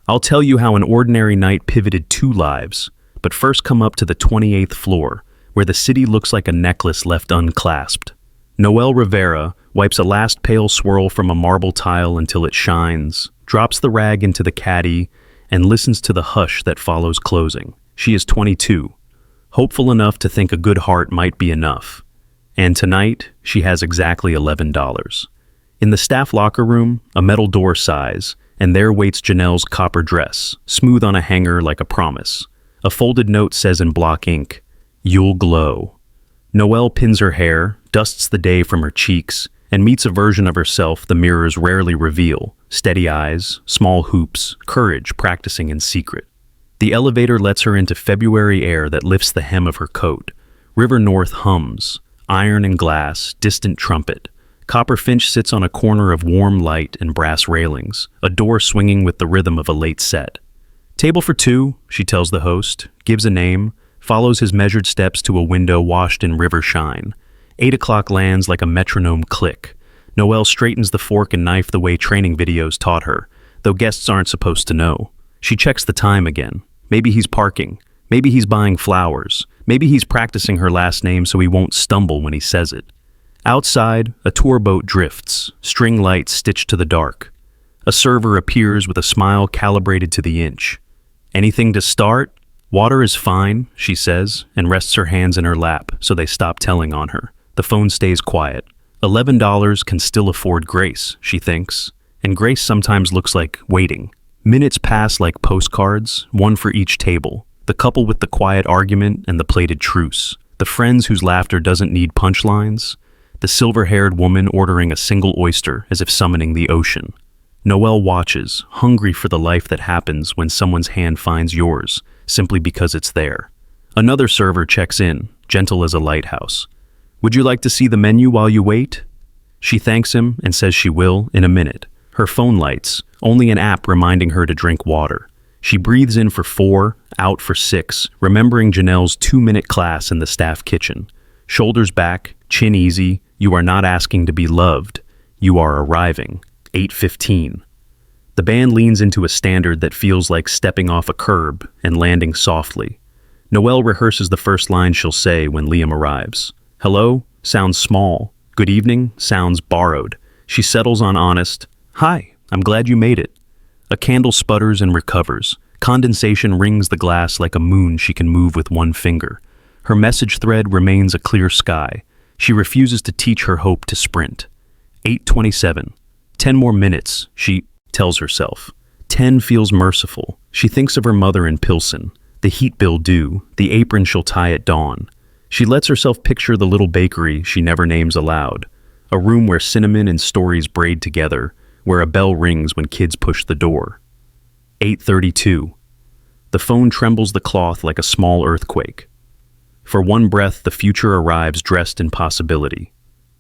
I'll tell you how an ordinary night pivoted 2 lives, but first come up to the 28th floor, where the city looks like a necklace left unclasped. Noelle Rivera wipes a last pale swirl from a marble tile until it shines, drops the rag into the caddy, and listens to the hush that follows closing. She is 22, hopeful enough to think a good heart might be enough. And tonight, she has exactly $11. In the staff locker room, a metal door sighs, and there waits Janelle's copper dress, smooth on a hanger like a promise. A folded note says in block ink, "You'll glow." Noelle pins her hair, dusts the day from her cheeks, and meets a version of herself the mirrors rarely reveal: steady eyes, small hoops, courage practicing in secret. The elevator lets her into February air that lifts the hem of her coat. River North hums, iron and glass, distant trumpet. Copper Finch sits on a corner of warm light and brass railings, a door swinging with the rhythm of a late set. "Table for 2, she tells the host, gives a name, follows his measured steps to a window washed in river shine. 8 o'clock lands like a metronome click. Noelle straightens the fork and knife the way training videos taught her, though guests aren't supposed to know. She checks the time again. Maybe he's parking. Maybe he's buying flowers. Maybe he's practicing her last name so he won't stumble when he says it. Outside, a tour boat drifts, string lights stitched to the dark. A server appears with a smile calibrated to the inch. "Anything to start?" "Water is fine," she says, and rests her hands in her lap so they stop telling on her. The phone stays quiet. $11 can still afford grace, she thinks, and grace sometimes looks like waiting. Minutes pass like postcards, one for each table. The couple with the quiet argument and the plated truce. The friends whose laughter doesn't need punchlines. The silver-haired woman ordering a single oyster as if summoning the ocean. Noelle watches, hungry for the life that happens when someone's hand finds yours, simply because it's there. Another server checks in, gentle as a lighthouse. "Would you like to see the menu while you wait?" She thanks him and says she will in a minute. Her phone lights, only an app reminding her to drink water. She breathes in for 4, out for 6, remembering Janelle's 2-minute class in the staff kitchen. Shoulders back, chin easy, you are not asking to be loved. You are arriving. 8:15. The band leans into a standard that feels like stepping off a curb and landing softly. Noelle rehearses the first line she'll say when Liam arrives. "Hello" sounds small. "Good evening" sounds borrowed. She settles on honest, "Hi, I'm glad you made it." A candle sputters and recovers. Condensation rings the glass like a moon she can move with one finger. Her message thread remains a clear sky. She refuses to teach her hope to sprint. 8:27. 10 more minutes, she tells herself. 10 feels merciful. She thinks of her mother in Pilsen, the heat bill due, the apron she'll tie at dawn. She lets herself picture the little bakery she never names aloud, a room where cinnamon and stories braid together, where a bell rings when kids push the door. 8:32. The phone trembles the cloth like a small earthquake. For one breath, the future arrives dressed in possibility.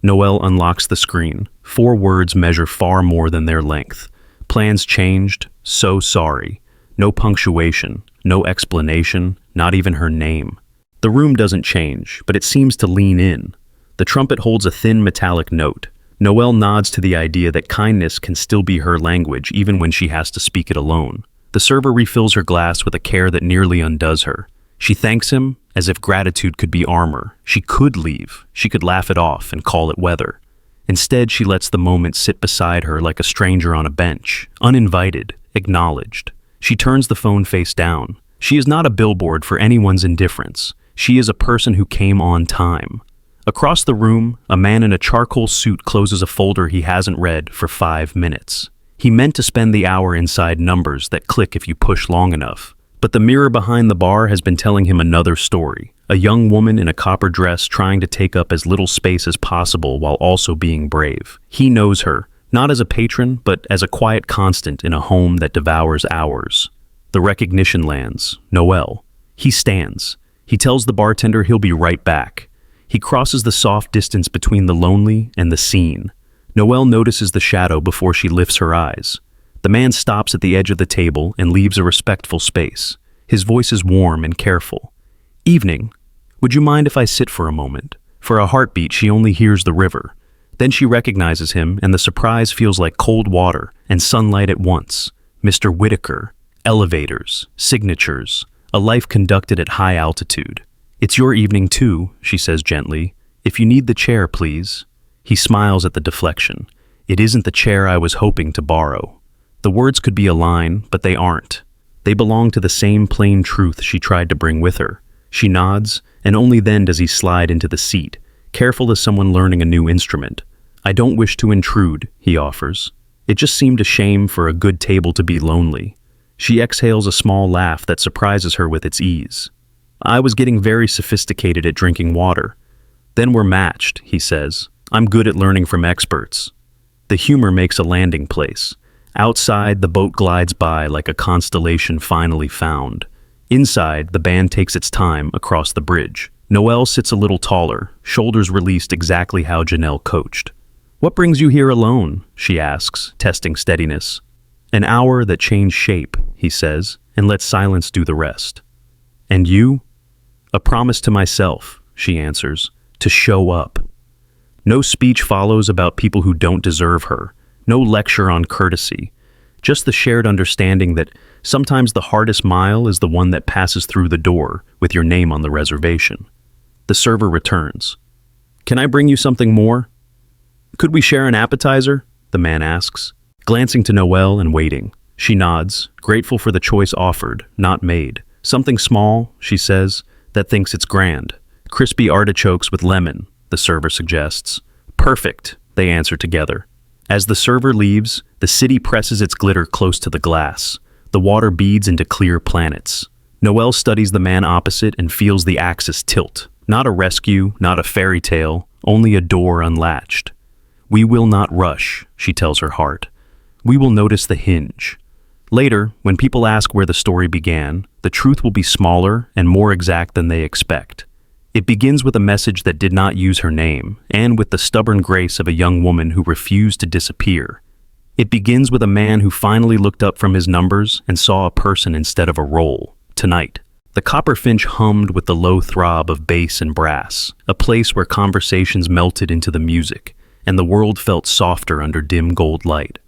Noelle unlocks the screen. 4 words measure far more than their length. Plans changed, so sorry. No punctuation, no explanation, not even her name. The room doesn't change, but it seems to lean in. The trumpet holds a thin metallic note. Noelle nods to the idea that kindness can still be her language even when she has to speak it alone. The server refills her glass with a care that nearly undoes her. She thanks him as if gratitude could be armor. She could leave. She could laugh it off and call it weather. Instead, she lets the moment sit beside her like a stranger on a bench, uninvited, acknowledged. She turns the phone face down. She is not a billboard for anyone's indifference. She is a person who came on time. Across the room, a man in a charcoal suit closes a folder he hasn't read for 5 minutes. He meant to spend the hour inside numbers that click if you push long enough. But the mirror behind the bar has been telling him another story. A young woman in a copper dress trying to take up as little space as possible while also being brave. He knows her, not as a patron, but as a quiet constant in a home that devours hours. The recognition lands. Noelle. He stands. He tells the bartender he'll be right back. He crosses the soft distance between the lonely and the seen. Noelle notices the shadow before she lifts her eyes. The man stops at the edge of the table and leaves a respectful space. His voice is warm and careful. "Evening. Would you mind if I sit for a moment?" For a heartbeat, she only hears the river. Then she recognizes him, and the surprise feels like cold water and sunlight at once. Mr. Whitaker. elevators, signatures, a life conducted at high altitude. "It's your evening too," she says gently. "If you need the chair, please." He smiles at the deflection. "It isn't the chair I was hoping to borrow." The words could be a line, but they aren't. They belong to the same plain truth she tried to bring with her. She nods, and only then does he slide into the seat, careful as someone learning a new instrument. "I don't wish to intrude," he offers. It just seemed a shame for a good table to be lonely. She exhales a small laugh that surprises her with its ease. "I was getting very sophisticated at drinking water." "Then we're matched," he says. "I'm good at learning from experts." The humor makes a landing place. Outside, the boat glides by like a constellation finally found. Inside, the band takes its time across the bridge. Noelle sits a little taller, shoulders released exactly how Janelle coached. "What brings you here alone?" she asks, testing steadiness. "An hour that changed shape," he says, "and let silence do the rest." "And you?" "A promise to myself," she answers, "to show up." No speech follows about people who don't deserve her, no lecture on courtesy, just the shared understanding that sometimes the hardest mile is the one that passes through the door with your name on the reservation. The server returns. "Can I bring you something more?" "Could we share an appetizer?" the man asks, glancing to Noelle and waiting. She nods, grateful for the choice offered, not made. "Something small," she says, "that thinks it's grand." "Crispy artichokes with lemon," the server suggests. "Perfect," they answer together. As the server leaves, the city presses its glitter close to the glass. The water beads into clear planets. Noelle studies the man opposite and feels the axis tilt. Not a rescue, not a fairy tale, only a door unlatched. "We will not rush," she tells her heart. "We will notice the hinge." Later, when people ask where the story began, the truth will be smaller and more exact than they expect. It begins with a message that did not use her name, and with the stubborn grace of a young woman who refused to disappear. It begins with a man who finally looked up from his numbers and saw a person instead of a role. Tonight, the copper finch hummed with the low throb of bass and brass, a place where conversations melted into the music, and the world felt softer under dim gold light.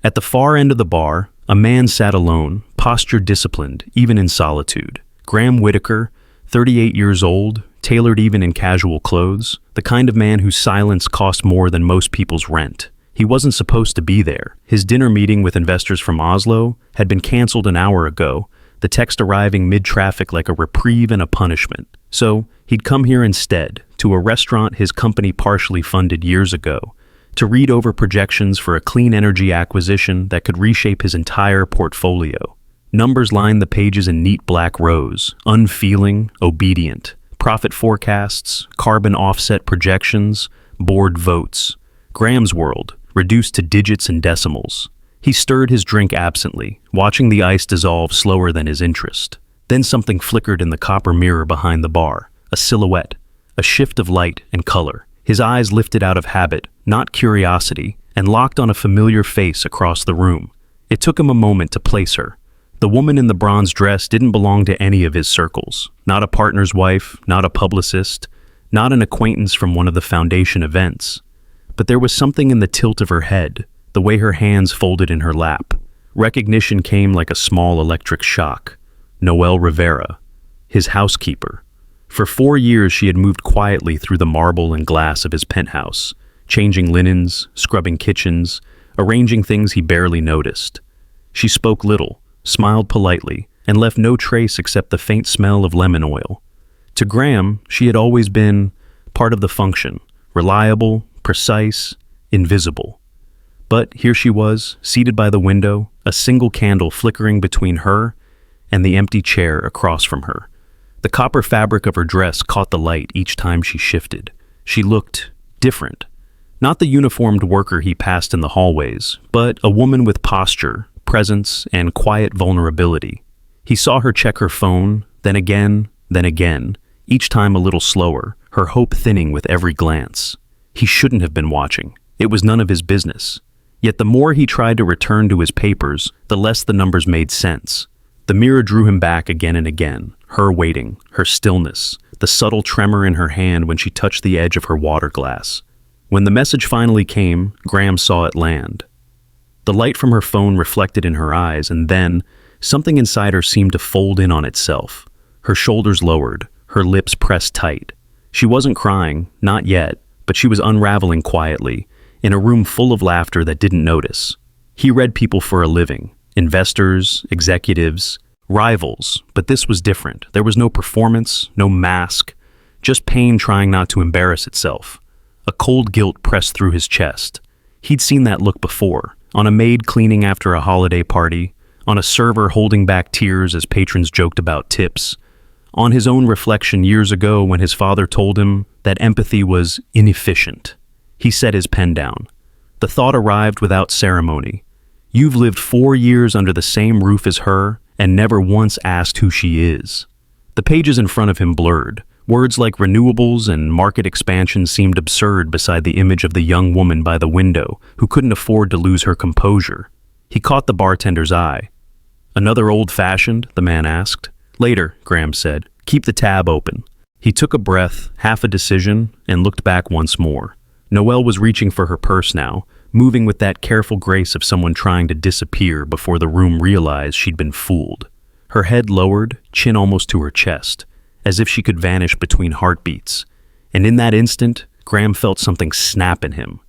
At the far end of the bar, a man sat alone, posture disciplined, even in solitude. Graham Whitaker, 38 years old, tailored even in casual clothes, the kind of man whose silence cost more than most people's rent. He wasn't supposed to be there. His dinner meeting with investors from Oslo had been canceled an hour ago, the text arriving mid-traffic like a reprieve and a punishment. So, he'd come here instead, to a restaurant his company partially funded years ago, to read over projections for a clean energy acquisition that could reshape his entire portfolio. Numbers lined the pages in neat black rows, unfeeling, obedient. Profit forecasts, carbon offset projections, board votes. Graham's world, reduced to digits and decimals. He stirred his drink absently, watching the ice dissolve slower than his interest. Then something flickered in the copper mirror behind the bar, a silhouette, a shift of light and color. His eyes lifted out of habit, not curiosity, and locked on a familiar face across the room. It took him a moment to place her. The woman in the bronze dress didn't belong to any of his circles. Not a partner's wife, not a publicist, not an acquaintance from one of the foundation events. But there was something in the tilt of her head, the way her hands folded in her lap. Recognition came like a small electric shock. Noelle Rivera, his housekeeper. For 4 years she had moved quietly through the marble and glass of his penthouse, changing linens, scrubbing kitchens, arranging things he barely noticed. She spoke little, smiled politely, and left no trace except the faint smell of lemon oil. To Graham, she had always been part of the function, reliable, precise, invisible. But here she was, seated by the window, a single candle flickering between her and the empty chair across from her. The copper fabric of her dress caught the light each time she shifted. She looked different. Not the uniformed worker he passed in the hallways, but a woman with posture, presence, and quiet vulnerability. He saw her check her phone, then again, each time a little slower, her hope thinning with every glance. He shouldn't have been watching. It was none of his business. Yet the more he tried to return to his papers, the less the numbers made sense. The mirror drew him back again and again, her waiting, her stillness, the subtle tremor in her hand when she touched the edge of her water glass. When the message finally came, Graham saw it land. The light from her phone reflected in her eyes, and then, Something inside her seemed to fold in on itself. Her shoulders lowered, her lips pressed tight. She wasn't crying, not yet, but she was unraveling quietly, in a room full of laughter that didn't notice. He read people for a living, investors, executives, rivals, but this was different. There was no performance, no mask, just pain trying not to embarrass itself. A cold guilt pressed through his chest. He'd seen that look before, on a maid cleaning after a holiday party, on a server holding back tears as patrons joked about tips, on his own reflection years ago when his father told him that empathy was inefficient. He set his pen down. The thought arrived without ceremony. You've lived 4 years under the same roof as her and never once asked who she is. The pages in front of him blurred. Words like renewables and market expansion seemed absurd beside the image of the young woman by the window who couldn't afford to lose her composure. He caught the bartender's eye. "Another old-fashioned?" the man asked. "Later," Graham said. "Keep the tab open." He took a breath, half a decision, and looked back once more. Noelle was reaching for her purse now, moving with that careful grace of someone trying to disappear before the room realized she'd been fooled. Her head lowered, chin almost to her chest, as if she could vanish between heartbeats. And in that instant, Graham felt something snap in him.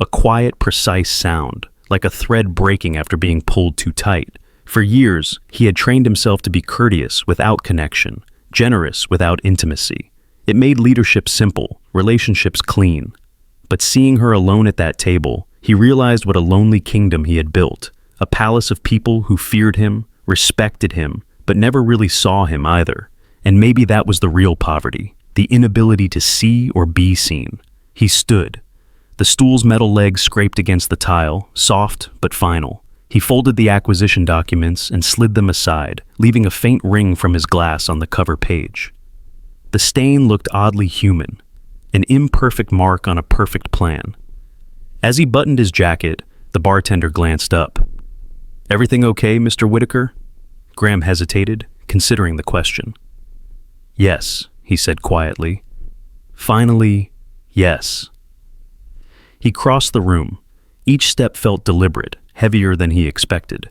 A quiet, precise sound, like a thread breaking after being pulled too tight. For years, he had trained himself to be courteous without connection, generous without intimacy. It made leadership simple, relationships clean. But seeing her alone at that table, he realized what a lonely kingdom he had built, a palace of people who feared him, respected him, but never really saw him either. And maybe that was the real poverty, the inability to see or be seen. He stood. The stool's metal legs scraped against the tile, soft but final. He folded the acquisition documents and slid them aside, leaving a faint ring from his glass on the cover page. The stain looked oddly human, an imperfect mark on a perfect plan. As he buttoned his jacket, the bartender glanced up. "Everything okay, Mr. Whitaker?" Graham hesitated, considering the question. "Yes," he said quietly. "Finally, yes." He crossed the room. Each step felt deliberate, heavier than he expected.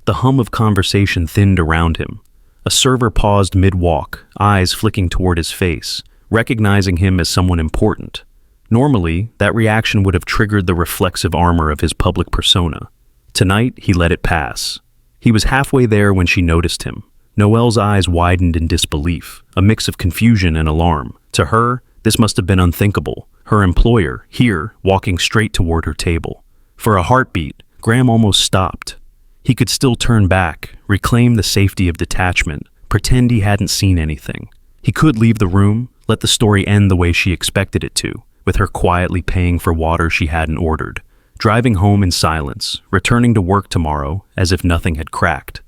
The hum of conversation thinned around him. A server paused mid-walk, eyes flicking toward his face, recognizing him as someone important. Normally, that reaction would have triggered the reflexive armor of his public persona. Tonight, he let it pass. He was halfway there when she noticed him. Noelle's eyes widened in disbelief, a mix of confusion and alarm. To her, this must have been unthinkable. Her employer, here, walking straight toward her table. For a heartbeat, Graham almost stopped. He could still turn back, reclaim the safety of detachment, pretend he hadn't seen anything. He could leave the room, let the story end the way she expected it to, with her quietly paying for water she hadn't ordered, driving home in silence, returning to work tomorrow as if nothing had cracked.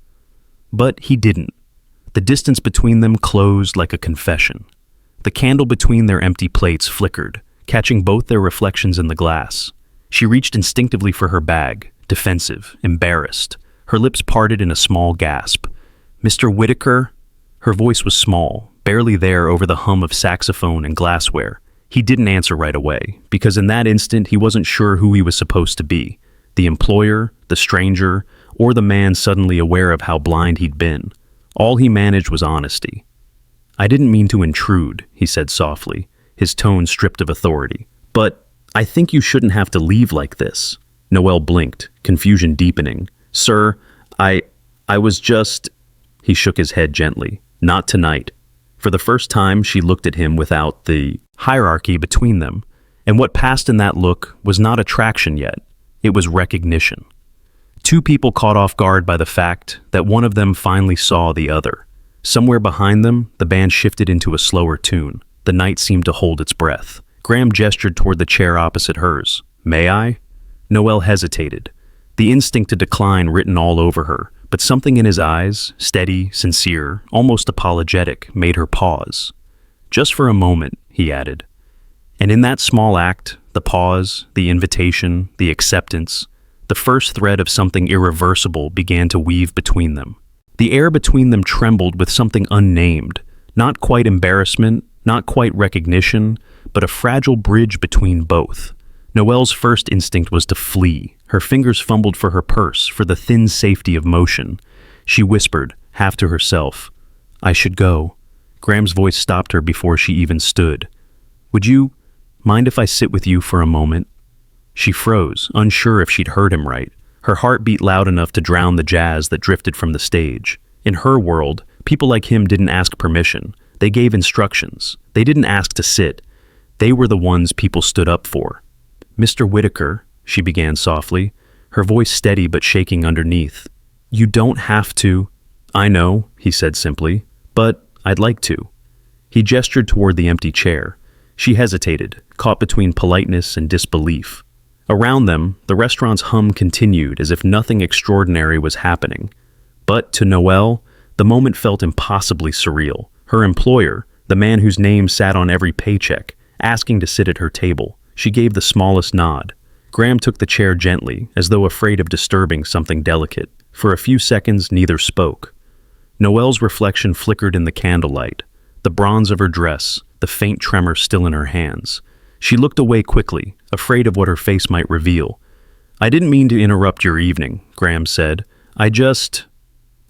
But he didn't. The distance between them closed like a confession. The candle between their empty plates flickered, catching both their reflections in the glass. She reached instinctively for her bag, defensive, embarrassed. Her lips parted in a small gasp. "Mr. Whitaker?" Her voice was small, barely there over the hum of saxophone and glassware. He didn't answer right away, because in that instant he wasn't sure who he was supposed to be. The employer, the stranger, or the man suddenly aware of how blind he'd been. All he managed was honesty. "I didn't mean to intrude," he said softly, his tone stripped of authority. "But I think you shouldn't have to leave like this." Noelle blinked, confusion deepening. "Sir, I was just..." He shook his head gently. "Not tonight." For the first time, she looked at him without the hierarchy between them, and what passed in that look was not attraction yet. It was recognition. Two people caught off guard by the fact that one of them finally saw the other. Somewhere behind them, the band shifted into a slower tune. The night seemed to hold its breath. Graham gestured toward the chair opposite hers. "May I?" Noelle hesitated, the instinct to decline written all over her, but something in his eyes, steady, sincere, almost apologetic, made her pause. "Just for a moment," he added. And in that small act, the pause, the invitation, the acceptance, the first thread of something irreversible began to weave between them. The air between them trembled with something unnamed, not quite embarrassment, not quite recognition, but a fragile bridge between both. Noelle's first instinct was to flee. Her fingers fumbled for her purse, for the thin safety of motion. She whispered, half to herself, "I should go." Graham's voice stopped her before she even stood. "Would you mind if I sit with you for a moment?" She froze, unsure if she'd heard him right. Her heart beat loud enough to drown the jazz that drifted from the stage. In her world, people like him didn't ask permission. They gave instructions. They didn't ask to sit. They were the ones people stood up for. "Mr. Whitaker," she began softly, her voice steady but shaking underneath. "You don't have to." "I know," he said simply, "but I'd like to." He gestured toward the empty chair. She hesitated, caught between politeness and disbelief. Around them, the restaurant's hum continued as if nothing extraordinary was happening. But to Noelle, the moment felt impossibly surreal. Her employer, the man whose name sat on every paycheck, asking to sit at her table. She gave the smallest nod. Graham took the chair gently, as though afraid of disturbing something delicate. For a few seconds, neither spoke. Noelle's reflection flickered in the candlelight, the bronze of her dress, the faint tremor still in her hands. She looked away quickly, afraid of what her face might reveal. "I didn't mean to interrupt your evening," Graham said.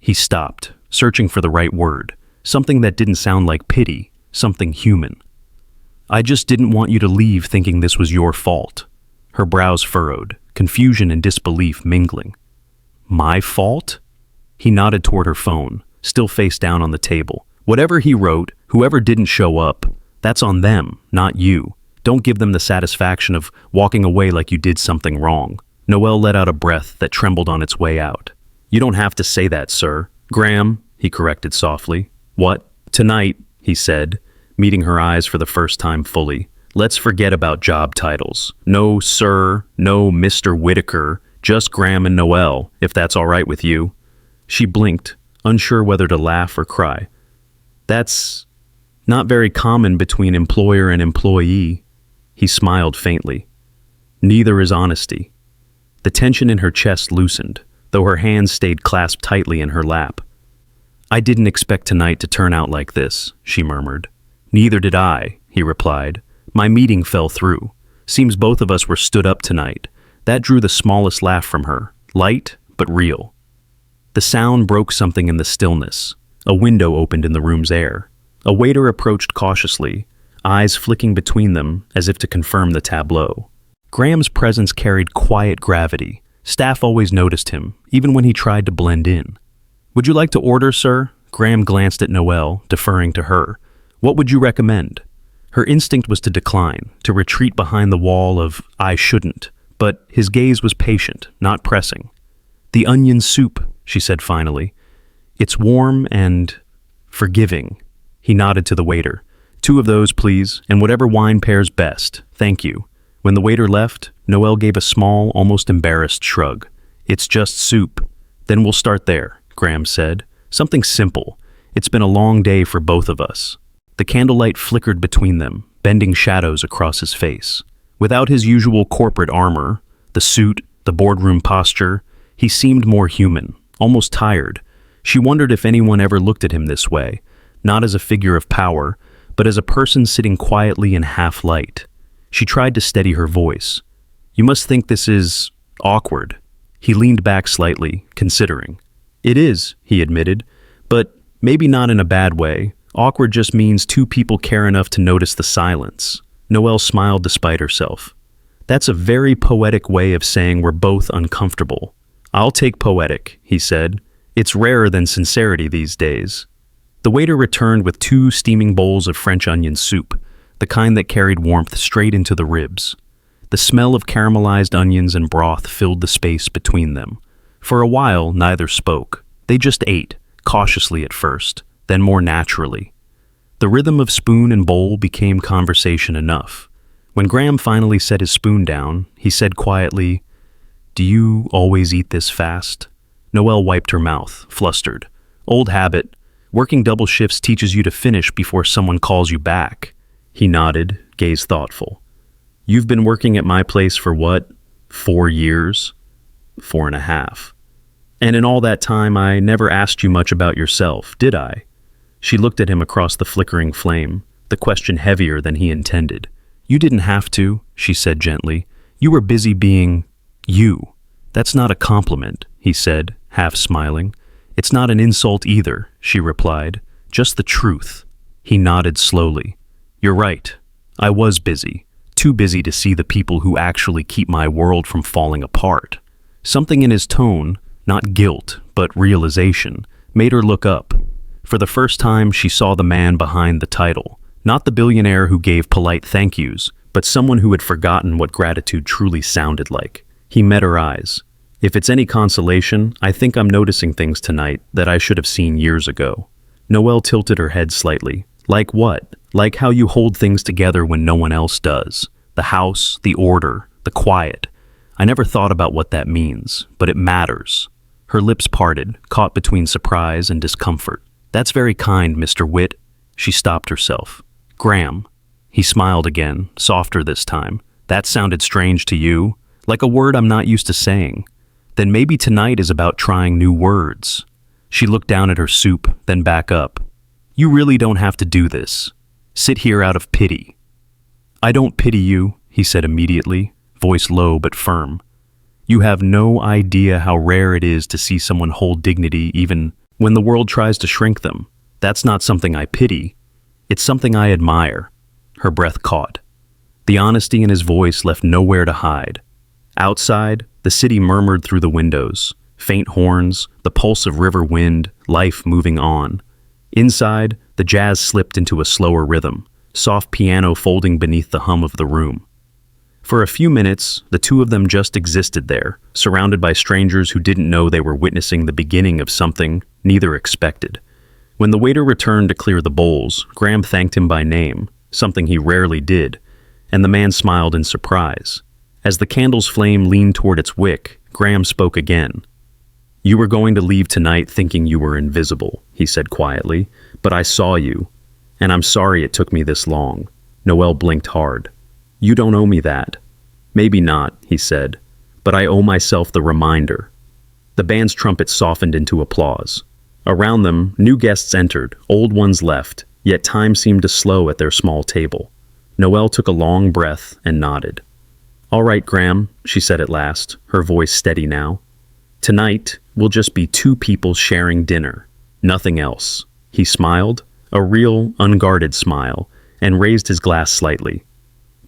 He stopped, searching for the right word, something that didn't sound like pity, something human. "I just didn't want you to leave thinking this was your fault." Her brows furrowed, confusion and disbelief mingling. "My fault?" He nodded toward her phone, still face down on the table. "Whatever he wrote, whoever didn't show up, that's on them, not you. Don't give them the satisfaction of walking away like you did something wrong." Noelle let out a breath that trembled on its way out. "You don't have to say that, sir." "Graham," he corrected softly. "What?" "Tonight," he said, meeting her eyes for the first time fully, "let's forget about job titles. No sir, no Mr. Whitaker, just Graham and Noelle, if that's all right with you." She blinked, unsure whether to laugh or cry. "That's not very common between employer and employee." He smiled faintly. "Neither is honesty." The tension in her chest loosened, though her hands stayed clasped tightly in her lap. "I didn't expect tonight to turn out like this," she murmured. "Neither did I," he replied. "My meeting fell through. Seems both of us were stood up tonight." That drew the smallest laugh from her, light but real. The sound broke something in the stillness. A window opened in the room's air. A waiter approached cautiously, eyes flicking between them as if to confirm the tableau. Graham's presence carried quiet gravity. Staff always noticed him, even when he tried to blend in. "Would you like to order, sir?" Graham glanced at Noelle, deferring to her. "What would you recommend?" Her instinct was to decline, to retreat behind the wall of "I shouldn't," but his gaze was patient, not pressing. "The onion soup," she said finally. "It's warm and forgiving." He nodded to the waiter. "2 of those, please, and whatever wine pairs best. Thank you." When the waiter left, Noelle gave a small, almost embarrassed shrug. "It's just soup." "Then we'll start there," Graham said. "Something simple. It's been a long day for both of us." The candlelight flickered between them, bending shadows across his face. Without his usual corporate armor, the suit, the boardroom posture, he seemed more human, almost tired. She wondered if anyone ever looked at him this way, not as a figure of power, but as a person sitting quietly in half-light. She tried to steady her voice. "You must think this is awkward." He leaned back slightly, considering. "It is," he admitted, "but maybe not in a bad way. Awkward just means 2 people care enough to notice the silence." Noelle smiled despite herself. "That's a very poetic way of saying we're both uncomfortable." "I'll take poetic," he said. "It's rarer than sincerity these days." The waiter returned with 2 steaming bowls of French onion soup, the kind that carried warmth straight into the ribs. The smell of caramelized onions and broth filled the space between them. For a while, neither spoke. They just ate, cautiously at first, then more naturally. The rhythm of spoon and bowl became conversation enough. When Graham finally set his spoon down, he said quietly, "Do you always eat this fast?" Noelle wiped her mouth, flustered. "Old habit. Working double shifts teaches you to finish before someone calls you back." He nodded, gaze thoughtful. "You've been working at my place for what? 4 years? 4.5. And in all that time, I never asked you much about yourself, did I?" She looked at him across the flickering flame, the question heavier than he intended. "You didn't have to," she said gently. "You were busy being you." "That's not a compliment," he said, half smiling. It's not an insult either, she replied. Just the truth. He nodded slowly. You're right. I was busy. Too busy to see the people who actually keep my world from falling apart. Something in his tone, not guilt, but realization, made her look up. For the first time, she saw the man behind the title. Not the billionaire who gave polite thank yous, but someone who had forgotten what gratitude truly sounded like. He met her eyes. If it's any consolation, I think I'm noticing things tonight that I should have seen years ago. Noelle tilted her head slightly. Like what? Like how you hold things together when no one else does. The house, the order, the quiet. I never thought about what that means, but it matters. Her lips parted, caught between surprise and discomfort. That's very kind, Mr. Whit. She stopped herself. Graham. He smiled again, softer this time. That sounded strange to you, like a word I'm not used to saying. Then maybe tonight is about trying new words. She looked down at her soup, then back up. You really don't have to do this. Sit here out of pity. I don't pity you, he said immediately, voice low but firm. You have no idea how rare it is to see someone hold dignity even when the world tries to shrink them. That's not something I pity. It's something I admire. Her breath caught. The honesty in his voice left nowhere to hide. Outside, the city murmured through the windows. Faint horns, the pulse of river wind, life moving on. Inside, the jazz slipped into a slower rhythm, soft piano folding beneath the hum of the room. For a few minutes, the two of them just existed there, surrounded by strangers who didn't know they were witnessing the beginning of something neither expected. When the waiter returned to clear the bowls, Graham thanked him by name, something he rarely did, and the man smiled in surprise. As the candle's flame leaned toward its wick, Graham spoke again. You were going to leave tonight thinking you were invisible, he said quietly, but I saw you, and I'm sorry it took me this long. Noelle blinked hard. You don't owe me that. Maybe not, he said, but I owe myself the reminder. The band's trumpet softened into applause. Around them, new guests entered, old ones left, yet time seemed to slow at their small table. Noelle took a long breath and nodded. All right, Graham, she said at last, her voice steady now. Tonight, we'll just be two people sharing dinner. Nothing else. He smiled, a real, unguarded smile, and raised his glass slightly.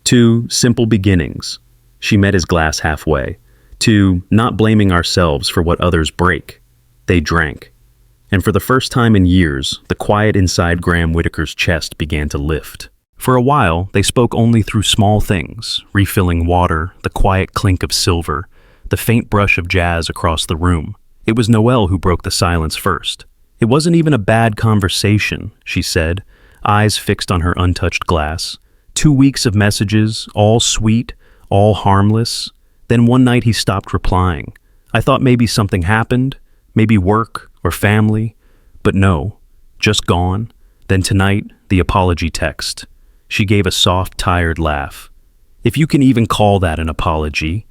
Two simple beginnings. She met his glass halfway. Two, not blaming ourselves for what others break. They drank. And for the first time in years, the quiet inside Graham Whitaker's chest began to lift. For a while, they spoke only through small things, refilling water, the quiet clink of silver, the faint brush of jazz across the room. It was Noelle who broke the silence first. It wasn't even a bad conversation, she said, eyes fixed on her untouched glass. 2 weeks of messages, all sweet, all harmless. Then one night he stopped replying. I thought maybe something happened, maybe work or family, but no, just gone. Then tonight, the apology text. She gave a soft, tired laugh. If you can even call that an apology.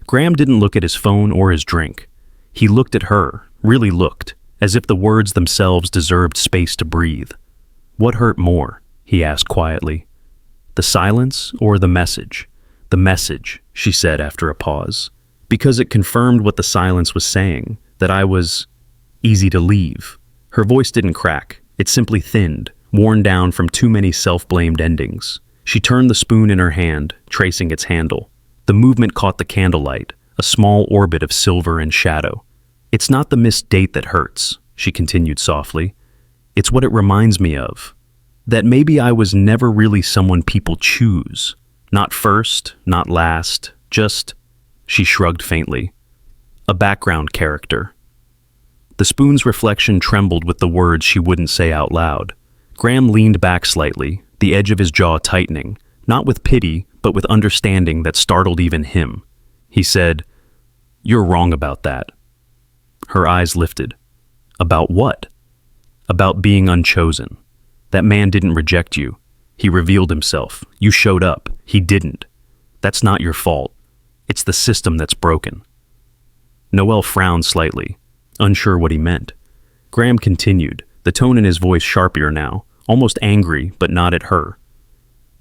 Graham didn't look at his phone or his drink. He looked at her, really looked, as if the words themselves deserved space to breathe. What hurt more? He asked quietly. The silence or the message? The message, she said after a pause, because it confirmed what the silence was saying, that I was easy to leave. Her voice didn't crack. It simply thinned, worn down from too many self-blamed endings. She turned the spoon in her hand, tracing its handle. The movement caught the candlelight, a small orbit of silver and shadow. It's not the missed date that hurts, she continued softly. It's what it reminds me of. That maybe I was never really someone people choose. Not first, not last, just, she shrugged faintly, a background character. The spoon's reflection trembled with the words she wouldn't say out loud. Graham leaned back slightly, the edge of his jaw tightening, not with pity, but with understanding that startled even him. He said, You're wrong about that. Her eyes lifted. About what? About being unchosen. That man didn't reject you. He revealed himself. You showed up. He didn't. That's not your fault. It's the system that's broken. Noelle frowned slightly, unsure what he meant. Graham continued, the tone in his voice sharper now, almost angry, but not at her.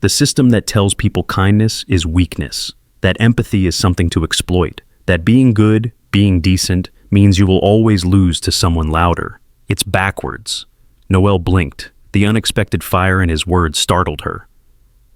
The system that tells people kindness is weakness, that empathy is something to exploit, that being good, being decent, means you will always lose to someone louder. It's backwards. Noelle blinked. The unexpected fire in his words startled her.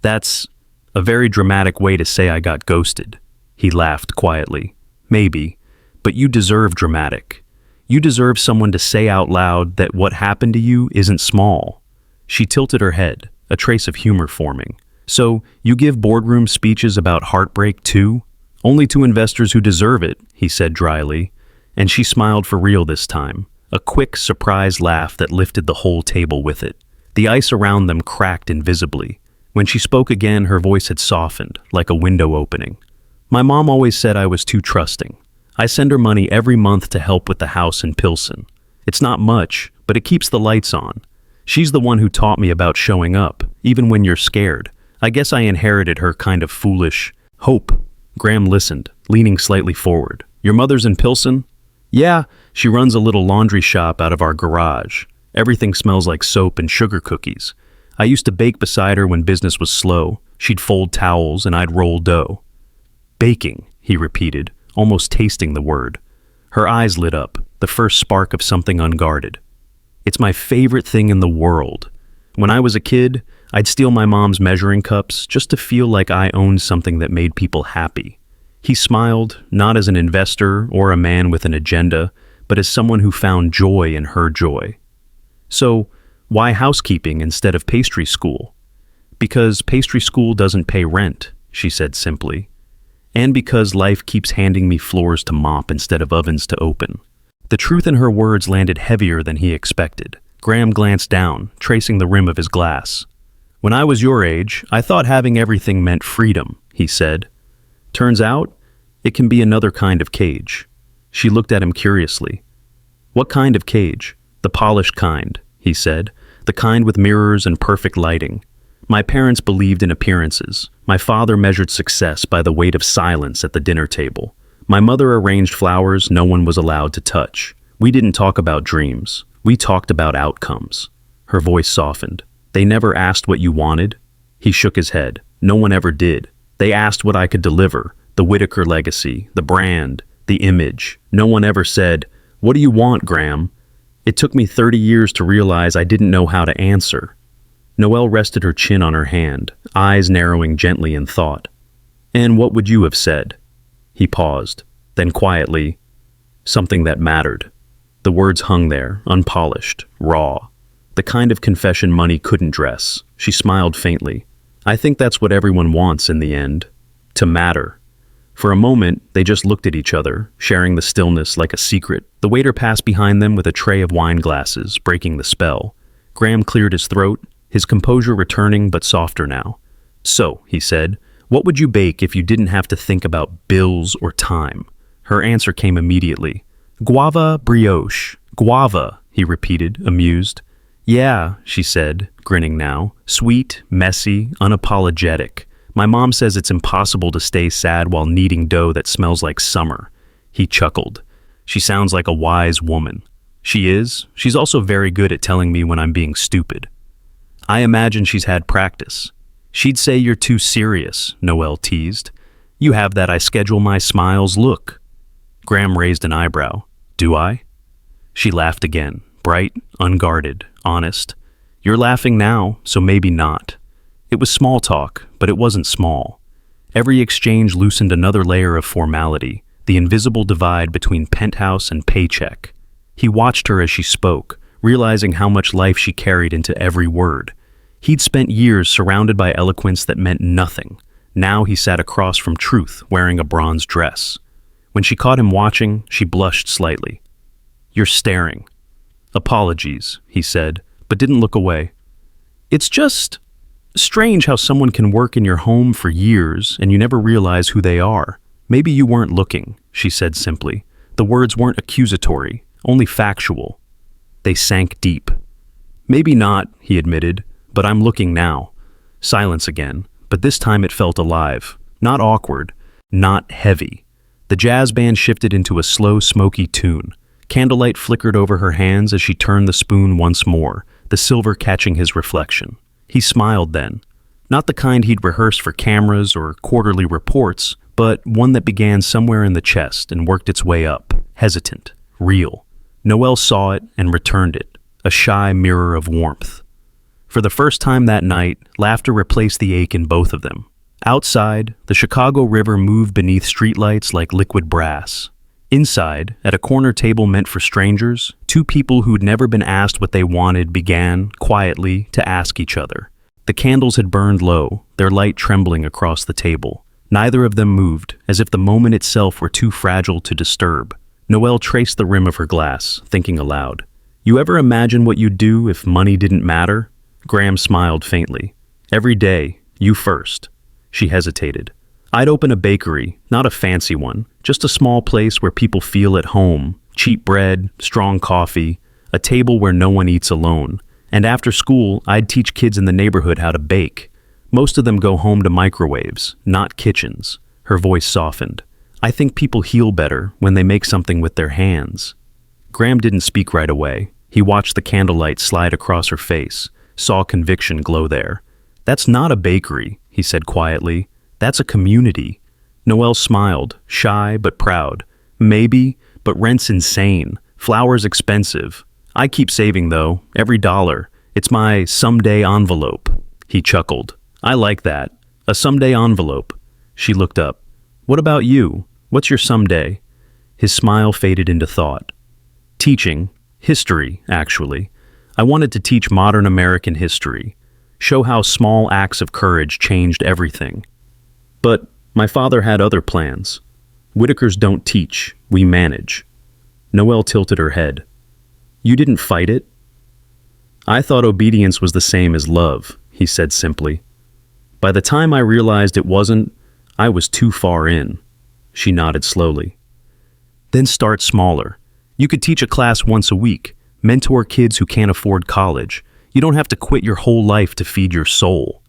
That's a very dramatic way to say I got ghosted. He laughed quietly. Maybe, but you deserve dramatic. You deserve someone to say out loud that what happened to you isn't small. She tilted her head, a trace of humor forming. So, you give boardroom speeches about heartbreak too? Only to investors who deserve it, he said dryly. And she smiled for real this time, a quick, surprised laugh that lifted the whole table with it. The ice around them cracked invisibly. When she spoke again, her voice had softened, like a window opening. My mom always said I was too trusting. I send her money every month to help with the house in Pilsen. It's not much, but it keeps the lights on. She's the one who taught me about showing up, even when you're scared. I guess I inherited her kind of foolish hope. Graham listened, leaning slightly forward. Your mother's in Pilsen? Yeah, she runs a little laundry shop out of our garage. Everything smells like soap and sugar cookies. I used to bake beside her when business was slow. She'd fold towels and I'd roll dough. Baking, he repeated, almost tasting the word. Her eyes lit up, the first spark of something unguarded. It's my favorite thing in the world. When I was a kid, I'd steal my mom's measuring cups just to feel like I owned something that made people happy. He smiled, not as an investor or a man with an agenda, but as someone who found joy in her joy. So, why housekeeping instead of pastry school? Because pastry school doesn't pay rent, she said simply. And because life keeps handing me floors to mop instead of ovens to open. The truth in her words landed heavier than he expected. Graham glanced down, tracing the rim of his glass. When I was your age, I thought having everything meant freedom, he said. Turns out, it can be another kind of cage. She looked at him curiously. What kind of cage? The polished kind, he said. The kind with mirrors and perfect lighting. My parents believed in appearances. My father measured success by the weight of silence at the dinner table. My mother arranged flowers no one was allowed to touch. We didn't talk about dreams. We talked about outcomes. Her voice softened. They never asked what you wanted? He shook his head. No one ever did. They asked what I could deliver. The Whitaker legacy, the brand, the image. No one ever said, "What do you want, Graham?" It took me 30 years to realize I didn't know how to answer. Noelle rested her chin on her hand, eyes narrowing gently in thought. And what would you have said? He paused, then quietly, something that mattered. The words hung there, unpolished, raw. The kind of confession money couldn't dress. She smiled faintly. I think that's what everyone wants in the end. To matter. For a moment, they just looked at each other, sharing the stillness like a secret. The waiter passed behind them with a tray of wine glasses, breaking the spell. Graham cleared his throat, his composure returning but softer now. So, he said, what would you bake if you didn't have to think about bills or time? Her answer came immediately. Guava brioche. Guava, he repeated, amused. Yeah, she said, grinning now. Sweet, messy, unapologetic. My mom says it's impossible to stay sad while kneading dough that smells like summer. He chuckled. She sounds like a wise woman. She is. She's also very good at telling me when I'm being stupid. I imagine she's had practice. She'd say you're too serious, Noelle teased. You have that I schedule my smiles look. Graham raised an eyebrow. Do I? She laughed again, bright, unguarded, honest. You're laughing now, so maybe not. It was small talk, but it wasn't small. Every exchange loosened another layer of formality, the invisible divide between penthouse and paycheck. He watched her as she spoke, realizing how much life she carried into every word. He'd spent years surrounded by eloquence that meant nothing. Now he sat across from truth, wearing a bronze dress. When she caught him watching, she blushed slightly. You're staring. Apologies, he said, but didn't look away. It's just strange how someone can work in your home for years and you never realize who they are. Maybe you weren't looking, she said simply. The words weren't accusatory, only factual. They sank deep. Maybe not, he admitted, but I'm looking now. Silence again, but this time it felt alive, not awkward, not heavy. The jazz band shifted into a slow, smoky tune. Candlelight flickered over her hands as she turned the spoon once more, the silver catching his reflection. He smiled then. Not the kind he'd rehearsed for cameras or quarterly reports, but one that began somewhere in the chest and worked its way up, hesitant. real. Noelle saw it and returned it, a shy mirror of warmth. For the first time that night, laughter replaced the ache in both of them. Outside, the Chicago River moved beneath streetlights like liquid brass. Inside, at a corner table meant for strangers, two people who'd never been asked what they wanted began, quietly, to ask each other. The candles had burned low, their light trembling across the table. Neither of them moved, as if the moment itself were too fragile to disturb. Noelle traced the rim of her glass, thinking aloud. You ever imagine what you'd do if money didn't matter? Graham smiled faintly. Every day, you first. She hesitated. I'd open a bakery, not a fancy one, just a small place where people feel at home. Cheap bread, strong coffee, a table where no one eats alone. And after school, I'd teach kids in the neighborhood how to bake. Most of them go home to microwaves, not kitchens. Her voice softened. I think people heal better when they make something with their hands. Graham didn't speak right away. He watched the candlelight slide across her face, saw conviction glow there. That's not a bakery, he said quietly. That's a community. Noelle smiled, shy but proud. Maybe, but rent's insane. Flour's expensive. I keep saving though, every dollar. It's my someday envelope. He chuckled. I like that. A someday envelope. She looked up. What about you? What's your someday? His smile faded into thought. Teaching. History, actually. I wanted to teach modern American history. Show how small acts of courage changed everything. But my father had other plans. Whitakers don't teach, we manage. Noelle tilted her head. You didn't fight it? I thought obedience was the same as love, he said simply. By the time I realized it wasn't, I was too far in. She nodded slowly. Then start smaller. You could teach a class once a week, mentor kids who can't afford college. You don't have to quit your whole life to feed your soul.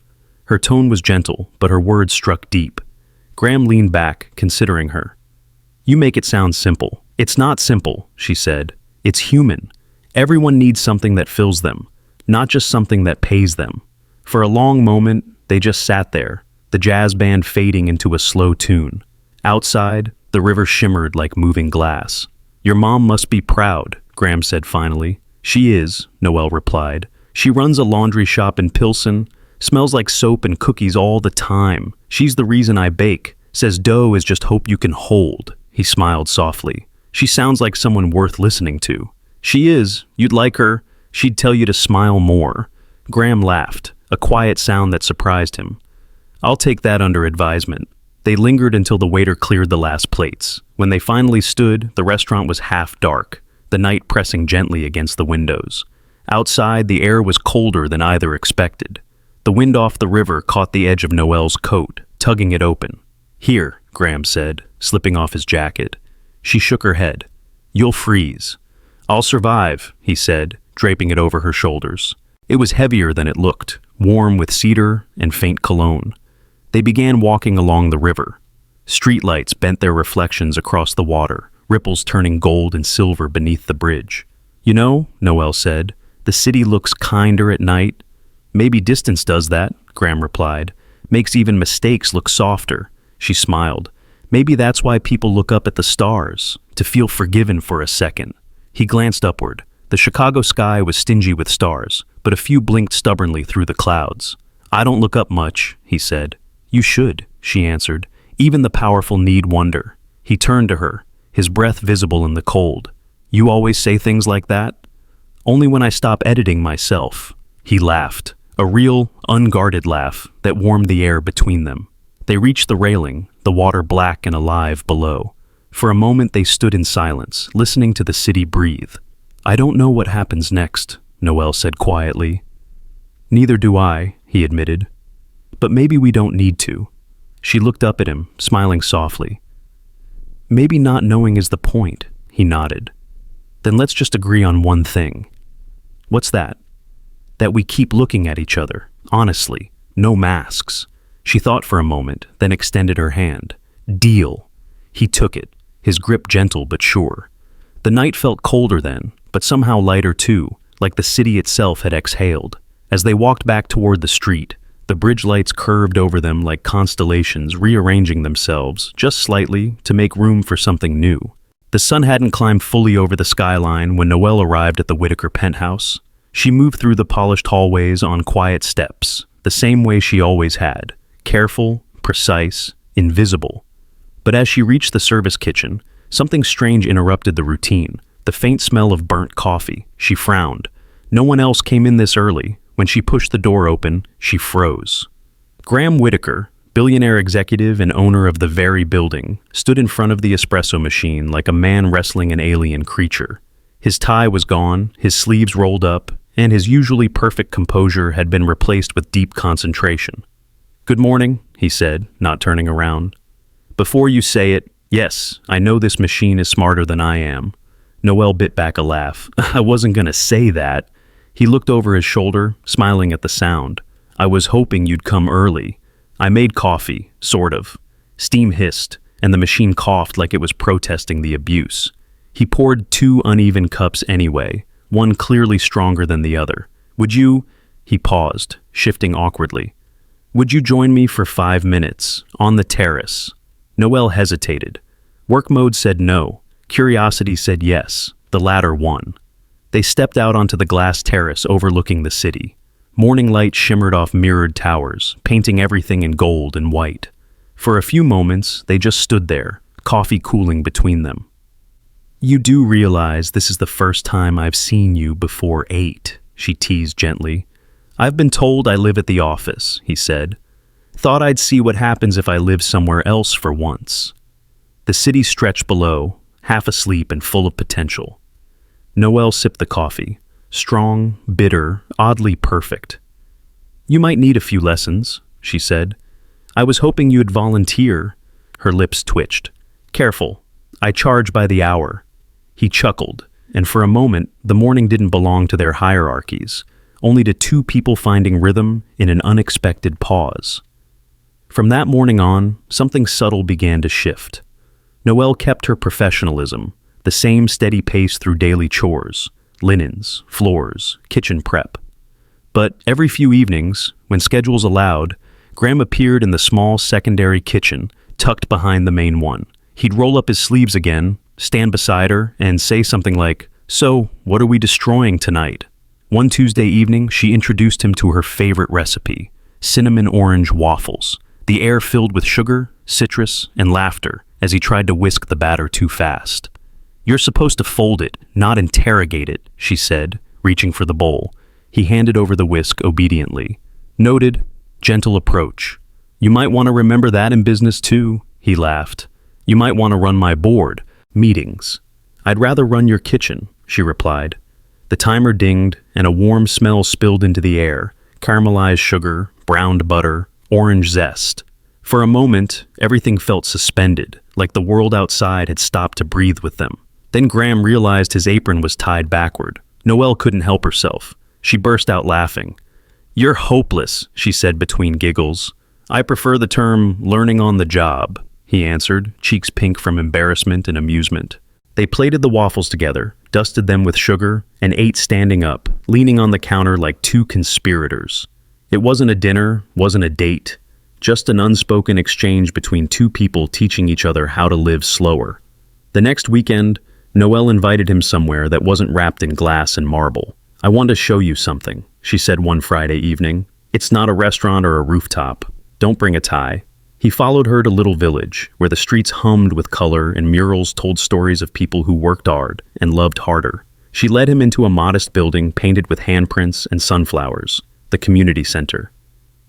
Her tone was gentle, but her words struck deep. Graham leaned back, considering her. You make it sound simple. It's not simple, she said. It's human. Everyone needs something that fills them, not just something that pays them. For a long moment, they just sat there, the jazz band fading into a slow tune. Outside, the river shimmered like moving glass. Your mom must be proud, Graham said finally. She is, Noelle replied. She runs a laundry shop in Pilsen, smells like soap and cookies all the time. She's the reason I bake, says dough is just hope you can hold. He smiled softly. She sounds like someone worth listening to. She is. You'd like her. She'd tell you to smile more. Graham laughed, a quiet sound that surprised him. I'll take that under advisement. They lingered until the waiter cleared the last plates. When they finally stood, the restaurant was half dark, the night pressing gently against the windows. Outside, the air was colder than either expected. The wind off the river caught the edge of Noelle's coat, tugging it open. Here, Graham said, slipping off his jacket. She shook her head. You'll freeze. I'll survive, he said, draping it over her shoulders. It was heavier than it looked, warm with cedar and faint cologne. They began walking along the river. Streetlights bent their reflections across the water, ripples turning gold and silver beneath the bridge. You know, Noelle said, the city looks kinder at night. Maybe distance does that, Graham replied. Makes even mistakes look softer. She smiled. Maybe that's why people look up at the stars, to feel forgiven for a second. He glanced upward. The Chicago sky was stingy with stars, but a few blinked stubbornly through the clouds. I don't look up much, he said. You should, she answered. Even the powerful need wonder. He turned to her, his breath visible in the cold. You always say things like that? Only when I stop editing myself. He laughed, a real, unguarded laugh that warmed the air between them. They reached the railing, the water black and alive below. For a moment they stood in silence, listening to the city breathe. I don't know what happens next, Noelle said quietly. Neither do I, he admitted. But maybe we don't need to. She looked up at him, smiling softly. Maybe not knowing is the point, he nodded. Then let's just agree on one thing. What's that? That we keep looking at each other, honestly, no masks. She thought for a moment, then extended her hand. Deal. He took it, his grip gentle but sure. The night felt colder then, but somehow lighter too, like the city itself had exhaled. As they walked back toward the street, the bridge lights curved over them like constellations rearranging themselves, just slightly, to make room for something new. The sun hadn't climbed fully over the skyline when Noelle arrived at the Whitaker penthouse. She moved through the polished hallways on quiet steps, the same way she always had, careful, precise, invisible. But as she reached the service kitchen, something strange interrupted the routine, the faint smell of burnt coffee. She frowned. No one else came in this early. When she pushed the door open, she froze. Graham Whitaker, billionaire executive and owner of the very building, stood in front of the espresso machine like a man wrestling an alien creature. His tie was gone, his sleeves rolled up, and his usually perfect composure had been replaced with deep concentration. "Good morning," he said, not turning around. "Before you say it, yes, I know this machine is smarter than I am." Noelle bit back a laugh. "I wasn't gonna say that." He looked over his shoulder, smiling at the sound. "I was hoping you'd come early. I made coffee, sort of." Steam hissed, and the machine coughed like it was protesting the abuse. He poured 2 uneven cups anyway, one clearly stronger than the other. "Would you—" He paused, shifting awkwardly. "Would you join me for 5 minutes, on the terrace?" Noelle hesitated. Work mode said no. Curiosity said yes. The latter won. They stepped out onto the glass terrace overlooking the city. Morning light shimmered off mirrored towers, painting everything in gold and white. For a few moments, they just stood there, coffee cooling between them. "You do realize this is the first time I've seen you before 8, she teased gently. "I've been told I live at the office," he said. "Thought I'd see what happens if I live somewhere else for once." The city stretched below, half asleep and full of potential. Noelle sipped the coffee. Strong, bitter, oddly perfect. "You might need a few lessons," she said. "I was hoping you'd volunteer." Her lips twitched. "Careful, I charge by the hour." He chuckled, and for a moment, the morning didn't belong to their hierarchies, only to 2 people finding rhythm in an unexpected pause. From that morning on, something subtle began to shift. Noelle kept her professionalism, the same steady pace through daily chores. Linens, floors, kitchen prep. But every few evenings, when schedules allowed, Graham appeared in the small secondary kitchen, tucked behind the main one. He'd roll up his sleeves again, stand beside her, and say something like, "So, what are we destroying tonight?" One Tuesday evening, she introduced him to her favorite recipe, cinnamon orange waffles, the air filled with sugar, citrus, and laughter as he tried to whisk the batter too fast. "You're supposed to fold it, not interrogate it," she said, reaching for the bowl. He handed over the whisk obediently. "Noted. Gentle approach. You might want to remember that in business too," he laughed. "You might want to run my board, meetings." "I'd rather run your kitchen," she replied. The timer dinged, and a warm smell spilled into the air, caramelized sugar, browned butter, orange zest. For a moment, everything felt suspended, like the world outside had stopped to breathe with them. Then Graham realized his apron was tied backward. Noelle couldn't help herself. She burst out laughing. "You're hopeless," she said between giggles. "I prefer the term learning on the job," he answered, cheeks pink from embarrassment and amusement. They plated the waffles together, dusted them with sugar, and ate standing up, leaning on the counter like 2 conspirators. It wasn't a dinner, wasn't a date, just an unspoken exchange between 2 people teaching each other how to live slower. The next weekend, Noelle invited him somewhere that wasn't wrapped in glass and marble. "I want to show you something," she said one Friday evening. "It's not a restaurant or a rooftop. Don't bring a tie." He followed her to Little Village, where the streets hummed with color and murals told stories of people who worked hard and loved harder. She led him into a modest building painted with handprints and sunflowers, the community center.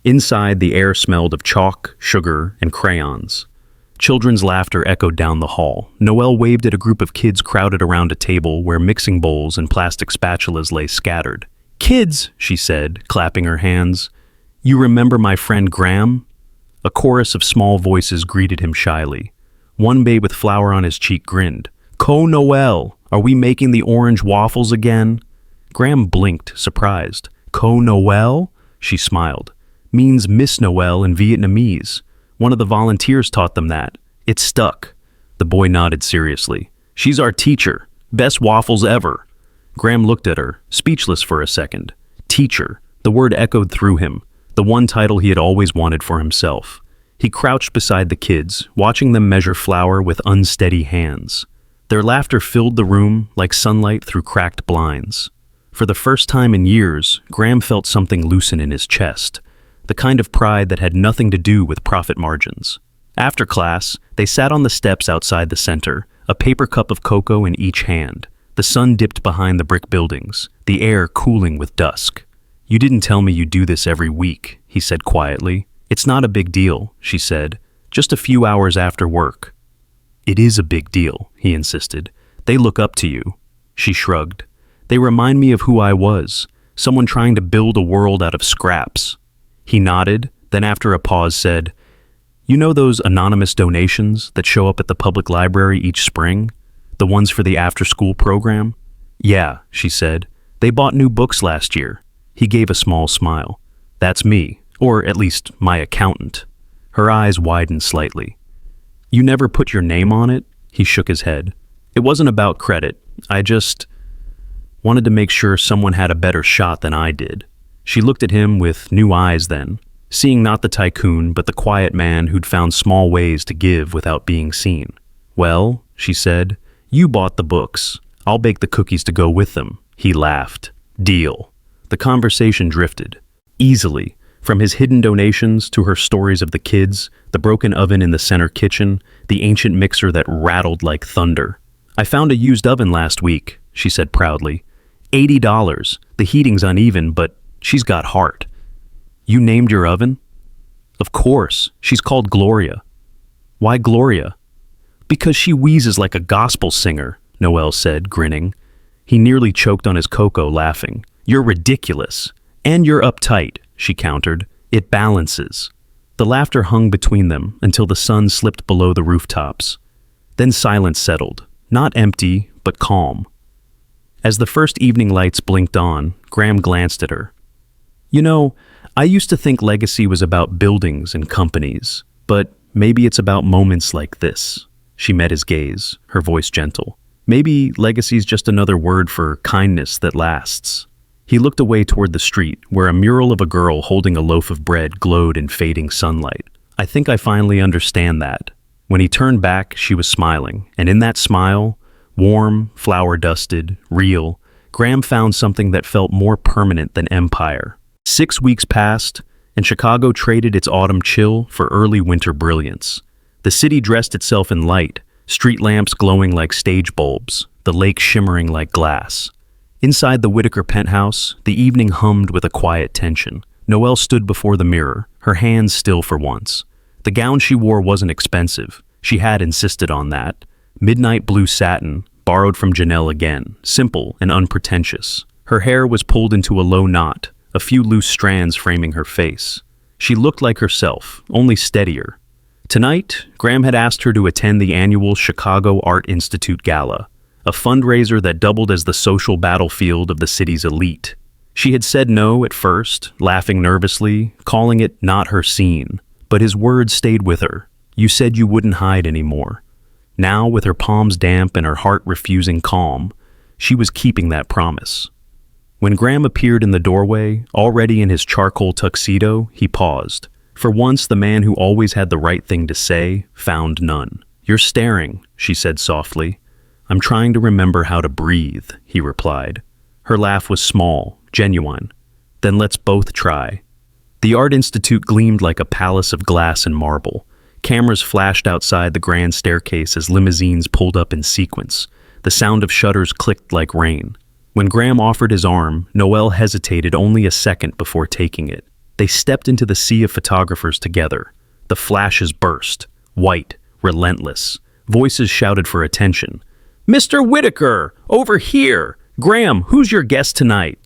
Inside, the air smelled of chalk, sugar, and crayons. Children's laughter echoed down the hall. Noelle waved at a group of kids crowded around a table where mixing bowls and plastic spatulas lay scattered. "Kids," she said, clapping her hands. "You remember my friend Graham?" A chorus of small voices greeted him shyly. One babe with flour on his cheek grinned. "Co Noelle, are we making the orange waffles again?" Graham blinked, surprised. "Co Noelle?" She smiled. "Means Miss Noelle in Vietnamese. One of the volunteers taught them that. It stuck." The boy nodded seriously. "She's our teacher. Best waffles ever." Graham looked at her, speechless for a second. Teacher. The word echoed through him, the one title he had always wanted for himself. He crouched beside the kids, watching them measure flour with unsteady hands. Their laughter filled the room like sunlight through cracked blinds. For the first time in years, Graham felt something loosen in his chest, the kind of pride that had nothing to do with profit margins. After class, they sat on the steps outside the center, a paper cup of cocoa in each hand. The sun dipped behind the brick buildings, the air cooling with dusk. "You didn't tell me you do this every week," he said quietly. "It's not a big deal," she said. "Just a few hours after work." "It is a big deal," he insisted. "They look up to you." She shrugged. "They remind me of who I was, someone trying to build a world out of scraps." He nodded, then after a pause said, "You know those anonymous donations that show up at the public library each spring? The ones for the after-school program?" "Yeah," she said. "They bought new books last year." He gave a small smile. "That's me, or at least my accountant." Her eyes widened slightly. "You never put your name on it?" He shook his head. "It wasn't about credit. I just wanted to make sure someone had a better shot than I did." She looked at him with new eyes then, seeing not the tycoon but the quiet man who'd found small ways to give without being seen. "Well," she said, "you bought the books. I'll bake the cookies to go with them." He laughed. "Deal." The conversation drifted. Easily, from his hidden donations to her stories of the kids, the broken oven in the center kitchen, the ancient mixer that rattled like thunder. "I found a used oven last week," she said proudly. $80. The heating's uneven, but she's got heart." "You named your oven?" "Of course. She's called Gloria." "Why Gloria?" "Because she wheezes like a gospel singer," Noelle said, grinning. He nearly choked on his cocoa, laughing. "You're ridiculous. And you're uptight," she countered. "It balances." The laughter hung between them until the sun slipped below the rooftops. Then silence settled, not empty, but calm. As the first evening lights blinked on, Graham glanced at her. "You know, I used to think legacy was about buildings and companies, but maybe it's about moments like this." She met his gaze, her voice gentle. "Maybe legacy's just another word for kindness that lasts." He looked away toward the street, where a mural of a girl holding a loaf of bread glowed in fading sunlight. "I think I finally understand that." When he turned back, she was smiling, and in that smile, warm, flower-dusted, real, Graham found something that felt more permanent than empire. 6 weeks passed, and Chicago traded its autumn chill for early winter brilliance. The city dressed itself in light, street lamps glowing like stage bulbs, the lake shimmering like glass. Inside the Whitaker penthouse, the evening hummed with a quiet tension. Noelle stood before the mirror, her hands still for once. The gown she wore wasn't expensive. She had insisted on that. Midnight blue satin, borrowed from Janelle again, simple and unpretentious. Her hair was pulled into a low knot, a few loose strands framing her face. She looked like herself, only steadier. Tonight, Graham had asked her to attend the annual Chicago Art Institute Gala, a fundraiser that doubled as the social battlefield of the city's elite. She had said no at first, laughing nervously, calling it not her scene, but his words stayed with her. "You said you wouldn't hide anymore." Now, with her palms damp and her heart refusing calm, she was keeping that promise. When Graham appeared in the doorway, already in his charcoal tuxedo, he paused. For once, the man who always had the right thing to say found none. "You're staring," she said softly. "I'm trying to remember how to breathe," he replied. Her laugh was small, genuine. "Then let's both try." The Art Institute gleamed like a palace of glass and marble. Cameras flashed outside the grand staircase as limousines pulled up in sequence. The sound of shutters clicked like rain. When Graham offered his arm, Noelle hesitated only a second before taking it. They stepped into the sea of photographers together. The flashes burst, white, relentless. Voices shouted for attention. "Mr. Whitaker, over here! Graham, who's your guest tonight?"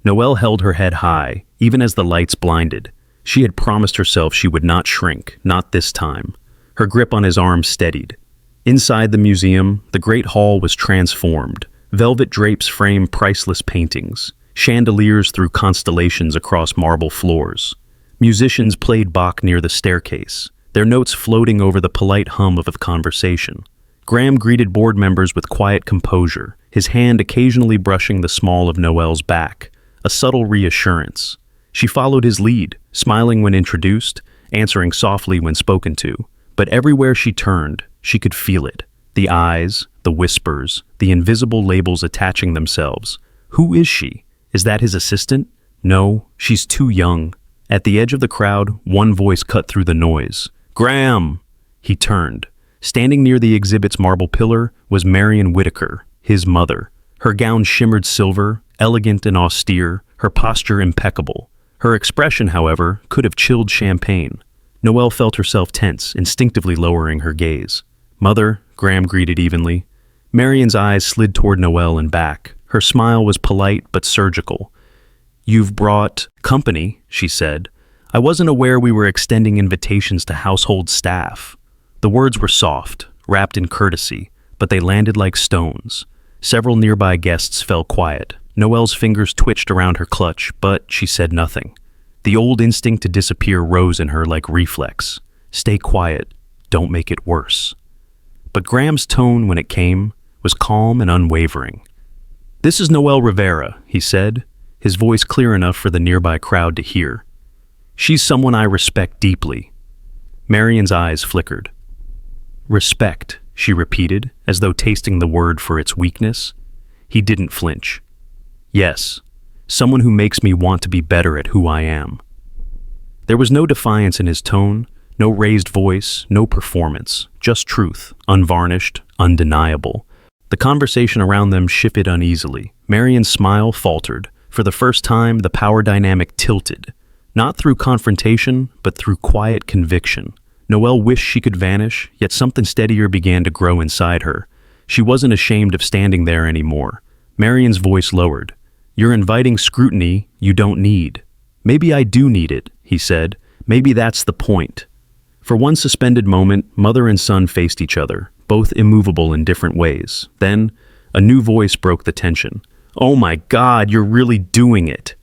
Noelle held her head high, even as the lights blinded. She had promised herself she would not shrink, not this time. Her grip on his arm steadied. Inside the museum, the great hall was transformed. Velvet drapes framed priceless paintings. Chandeliers threw constellations across marble floors. Musicians played Bach near the staircase, their notes floating over the polite hum of a conversation. Graham greeted board members with quiet composure, his hand occasionally brushing the small of Noelle's back, a subtle reassurance. She followed his lead, smiling when introduced, answering softly when spoken to. But everywhere she turned, she could feel it. The eyes, the whispers, the invisible labels attaching themselves. Who is she? Is that his assistant? No, she's too young. At the edge of the crowd, one voice cut through the noise. Graham! He turned. Standing near the exhibit's marble pillar was Maid Whitaker, his mother. Her gown shimmered silver, elegant and austere, her posture impeccable. Her expression, however, could have chilled champagne. Noelle felt herself tense, instinctively lowering her gaze. Mother, Graham greeted evenly. Marion's eyes slid toward Noelle and back. Her smile was polite but surgical. You've brought company, she said. I wasn't aware we were extending invitations to household staff. The words were soft, wrapped in courtesy, but they landed like stones. Several nearby guests fell quiet. Noelle's fingers twitched around her clutch, but she said nothing. The old instinct to disappear rose in her like reflex. Stay quiet. Don't make it worse. But Graham's tone when it came was calm and unwavering. This is Noelle Rivera, he said, his voice clear enough for the nearby crowd to hear. She's someone I respect deeply. Marion's eyes flickered. Respect, she repeated, as though tasting the word for its weakness. He didn't flinch. Yes, someone who makes me want to be better at who I am. There was no defiance in his tone, no raised voice, no performance, just truth, unvarnished, undeniable. The conversation around them shifted uneasily. Marion's smile faltered. For the first time, the power dynamic tilted, not through confrontation, but through quiet conviction. Noelle wished she could vanish, yet something steadier began to grow inside her. She wasn't ashamed of standing there anymore. Marion's voice lowered. You're inviting scrutiny you don't need. Maybe I do need it, he said. Maybe that's the point. For one suspended moment, mother and son faced each other, both immovable in different ways. Then, a new voice broke the tension. Oh my God, you're really doing it.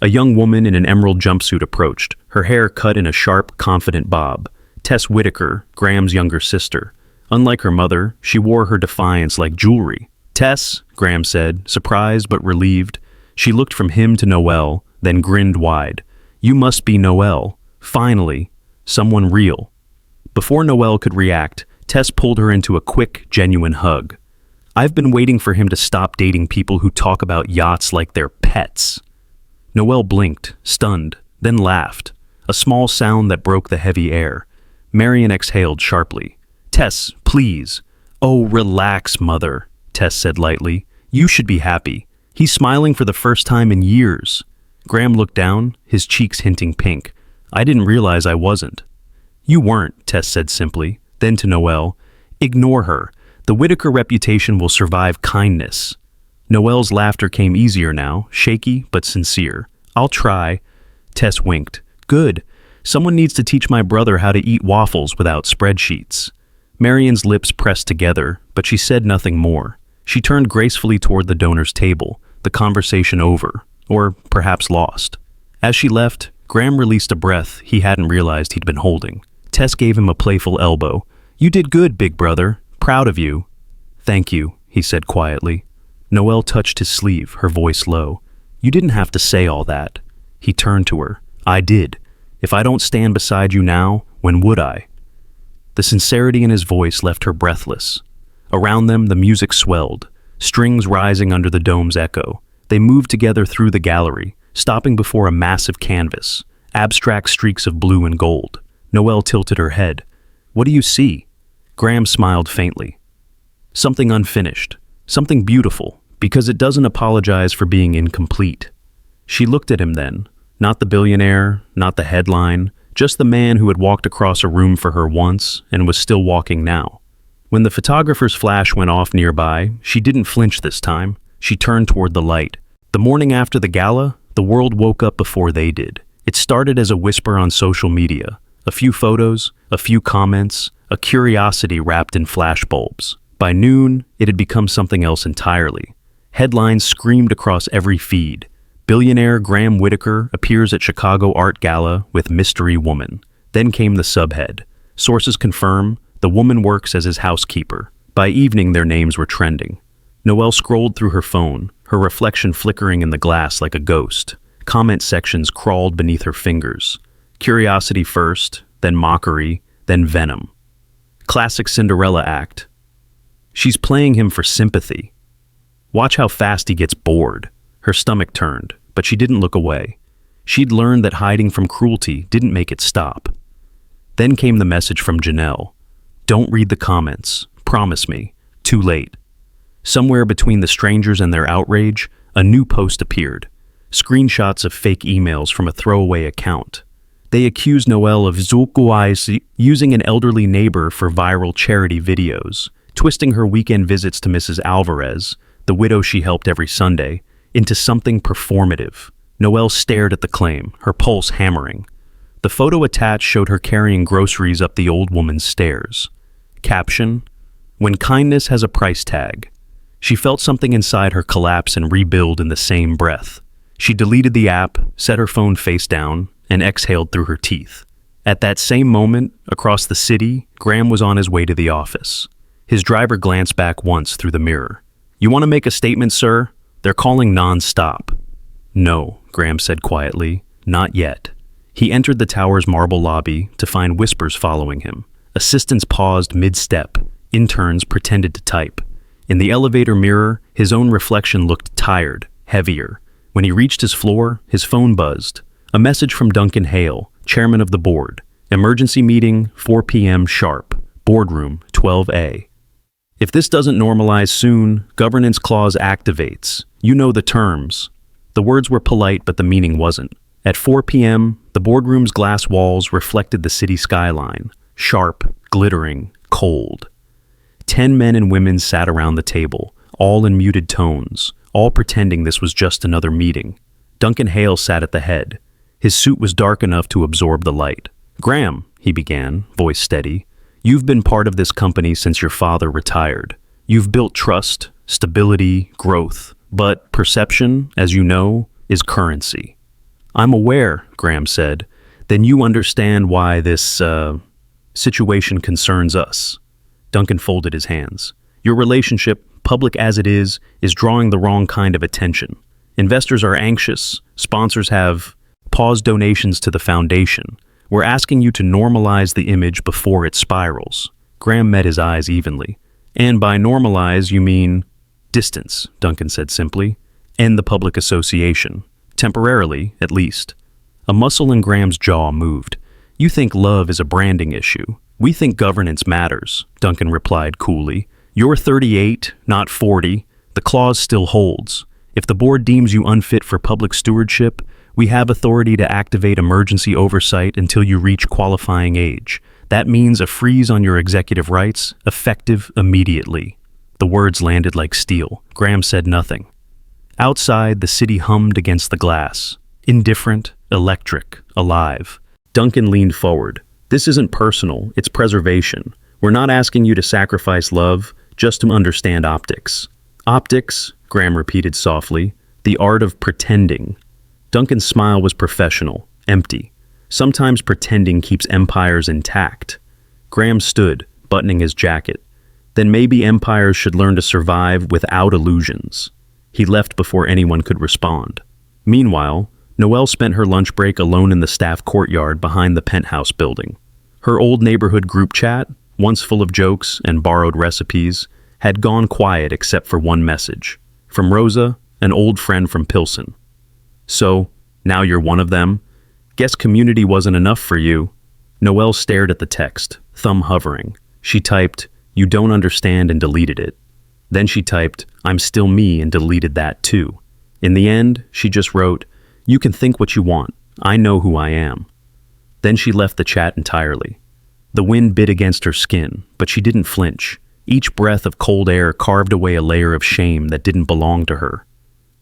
A young woman in an emerald jumpsuit approached, her hair cut in a sharp, confident bob. Tess Whitaker, Graham's younger sister. Unlike her mother, she wore her defiance like jewelry. Tess, Graham said, surprised but relieved. She looked from him to Noelle, then grinned wide. You must be Noelle. Finally, someone real. Before Noelle could react, Tess pulled her into a quick, genuine hug. I've been waiting for him to stop dating people who talk about yachts like they're pets. Noelle blinked, stunned, then laughed, a small sound that broke the heavy air. Marion exhaled sharply. Tess, please. Oh, relax, mother, Tess said lightly. You should be happy. He's smiling for the first time in years. Graham looked down, his cheeks hinting pink. I didn't realize I wasn't. You weren't, Tess said simply. Then to Noelle, ignore her. The Whitaker reputation will survive kindness. Noelle's laughter came easier now, shaky but sincere. I'll try. Tess winked. Good. Someone needs to teach my brother how to eat waffles without spreadsheets. Marion's lips pressed together, but she said nothing more. She turned gracefully toward the donor's table, the conversation over, or perhaps lost. As she left, Graham released a breath he hadn't realized he'd been holding. Tess gave him a playful elbow. You did good, big brother. Proud of you. Thank you, he said quietly. Noelle touched his sleeve, her voice low. You didn't have to say all that. He turned to her. I did. If I don't stand beside you now, when would I? The sincerity in his voice left her breathless. Around them, the music swelled, strings rising under the dome's echo. They moved together through the gallery, stopping before a massive canvas, abstract streaks of blue and gold. Noelle tilted her head. What do you see? Graham smiled faintly. Something unfinished, something beautiful, because it doesn't apologize for being incomplete. She looked at him then, not the billionaire, not the headline, just the man who had walked across a room for her once and was still walking now. When the photographer's flash went off nearby, she didn't flinch this time. She turned toward the light. The morning after the gala, the world woke up before they did. It started as a whisper on social media. A few photos, a few comments, a curiosity wrapped in flashbulbs. By noon, it had become something else entirely. Headlines screamed across every feed. Billionaire Graham Whitaker appears at Chicago Art Gala with mystery woman. Then came the subhead. Sources confirm the woman works as his housekeeper. By evening, their names were trending. Noelle scrolled through her phone, her reflection flickering in the glass like a ghost. Comment sections crawled beneath her fingers. Curiosity first, then mockery, then venom. Classic Cinderella act. She's playing him for sympathy. Watch how fast he gets bored. Her stomach turned, but she didn't look away. She'd learned that hiding from cruelty didn't make it stop. Then came the message from Janelle. Don't read the comments. Promise me. Too late. Somewhere between the strangers and their outrage, a new post appeared. Screenshots of fake emails from a throwaway account. They accused Noelle of using an elderly neighbor for viral charity videos, twisting her weekend visits to Mrs. Alvarez, the widow she helped every Sunday, into something performative. Noelle stared at the claim, her pulse hammering. The photo attached showed her carrying groceries up the old woman's stairs. Caption: When kindness has a price tag. She felt something inside her collapse and rebuild in the same breath. She deleted the app, set her phone face down, and exhaled through her teeth. At that same moment, across the city, Graham was on his way to the office. His driver glanced back once through the mirror. You want to make a statement, sir? They're calling non-stop. No, Graham said quietly, not yet. He entered the tower's marble lobby to find whispers following him. Assistants paused mid-step. Interns pretended to type. In the elevator mirror, his own reflection looked tired, heavier. When he reached his floor, his phone buzzed. A message from Duncan Hale, chairman of the board. Emergency meeting, 4 p.m. sharp. Boardroom, 12A. If this doesn't normalize soon, governance clause activates. You know the terms. The words were polite, but the meaning wasn't. At 4 p.m., the boardroom's glass walls reflected the city skyline. Sharp, glittering, cold. 10 men and women sat around the table, all in muted tones, all pretending this was just another meeting. Duncan Hale sat at the head. His suit was dark enough to absorb the light. Graham, he began, voice steady, you've been part of this company since your father retired. You've built trust, stability, growth, but perception, as you know, is currency. I'm aware, Graham said. Then you understand why this, situation concerns us. Duncan folded his hands. Your relationship, public as it is drawing the wrong kind of attention. Investors are anxious. Sponsors have paused donations to the foundation. We're asking you to normalize the image before it spirals. Graham met his eyes evenly. And by normalize, you mean distance, Duncan said simply. End the public association. Temporarily, at least. A muscle in Graham's jaw moved. You think love is a branding issue. We think governance matters, Duncan replied coolly. You're 38, not 40. The clause still holds. If the board deems you unfit for public stewardship, we have authority to activate emergency oversight until you reach qualifying age. That means a freeze on your executive rights, effective immediately. The words landed like steel. Graham said nothing. Outside, the city hummed against the glass. Indifferent, electric, alive. Duncan leaned forward. This isn't personal, it's preservation. We're not asking you to sacrifice love, just to understand optics. Optics, Graham repeated softly, the art of pretending. Duncan's smile was professional, empty. Sometimes pretending keeps empires intact. Graham stood, buttoning his jacket. Then maybe empires should learn to survive without illusions. He left before anyone could respond. Meanwhile, Noelle spent her lunch break alone in the staff courtyard behind the penthouse building. Her old neighborhood group chat, once full of jokes and borrowed recipes, had gone quiet except for one message. From Rosa, an old friend from Pilsen. So, now you're one of them? Guess community wasn't enough for you. Noelle stared at the text, thumb hovering. She typed, "You don't understand," and deleted it. Then she typed, "I'm still me," and deleted that too. In the end, she just wrote, "You can think what you want. I know who I am." Then she left the chat entirely. The wind bit against her skin, but she didn't flinch. Each breath of cold air carved away a layer of shame that didn't belong to her.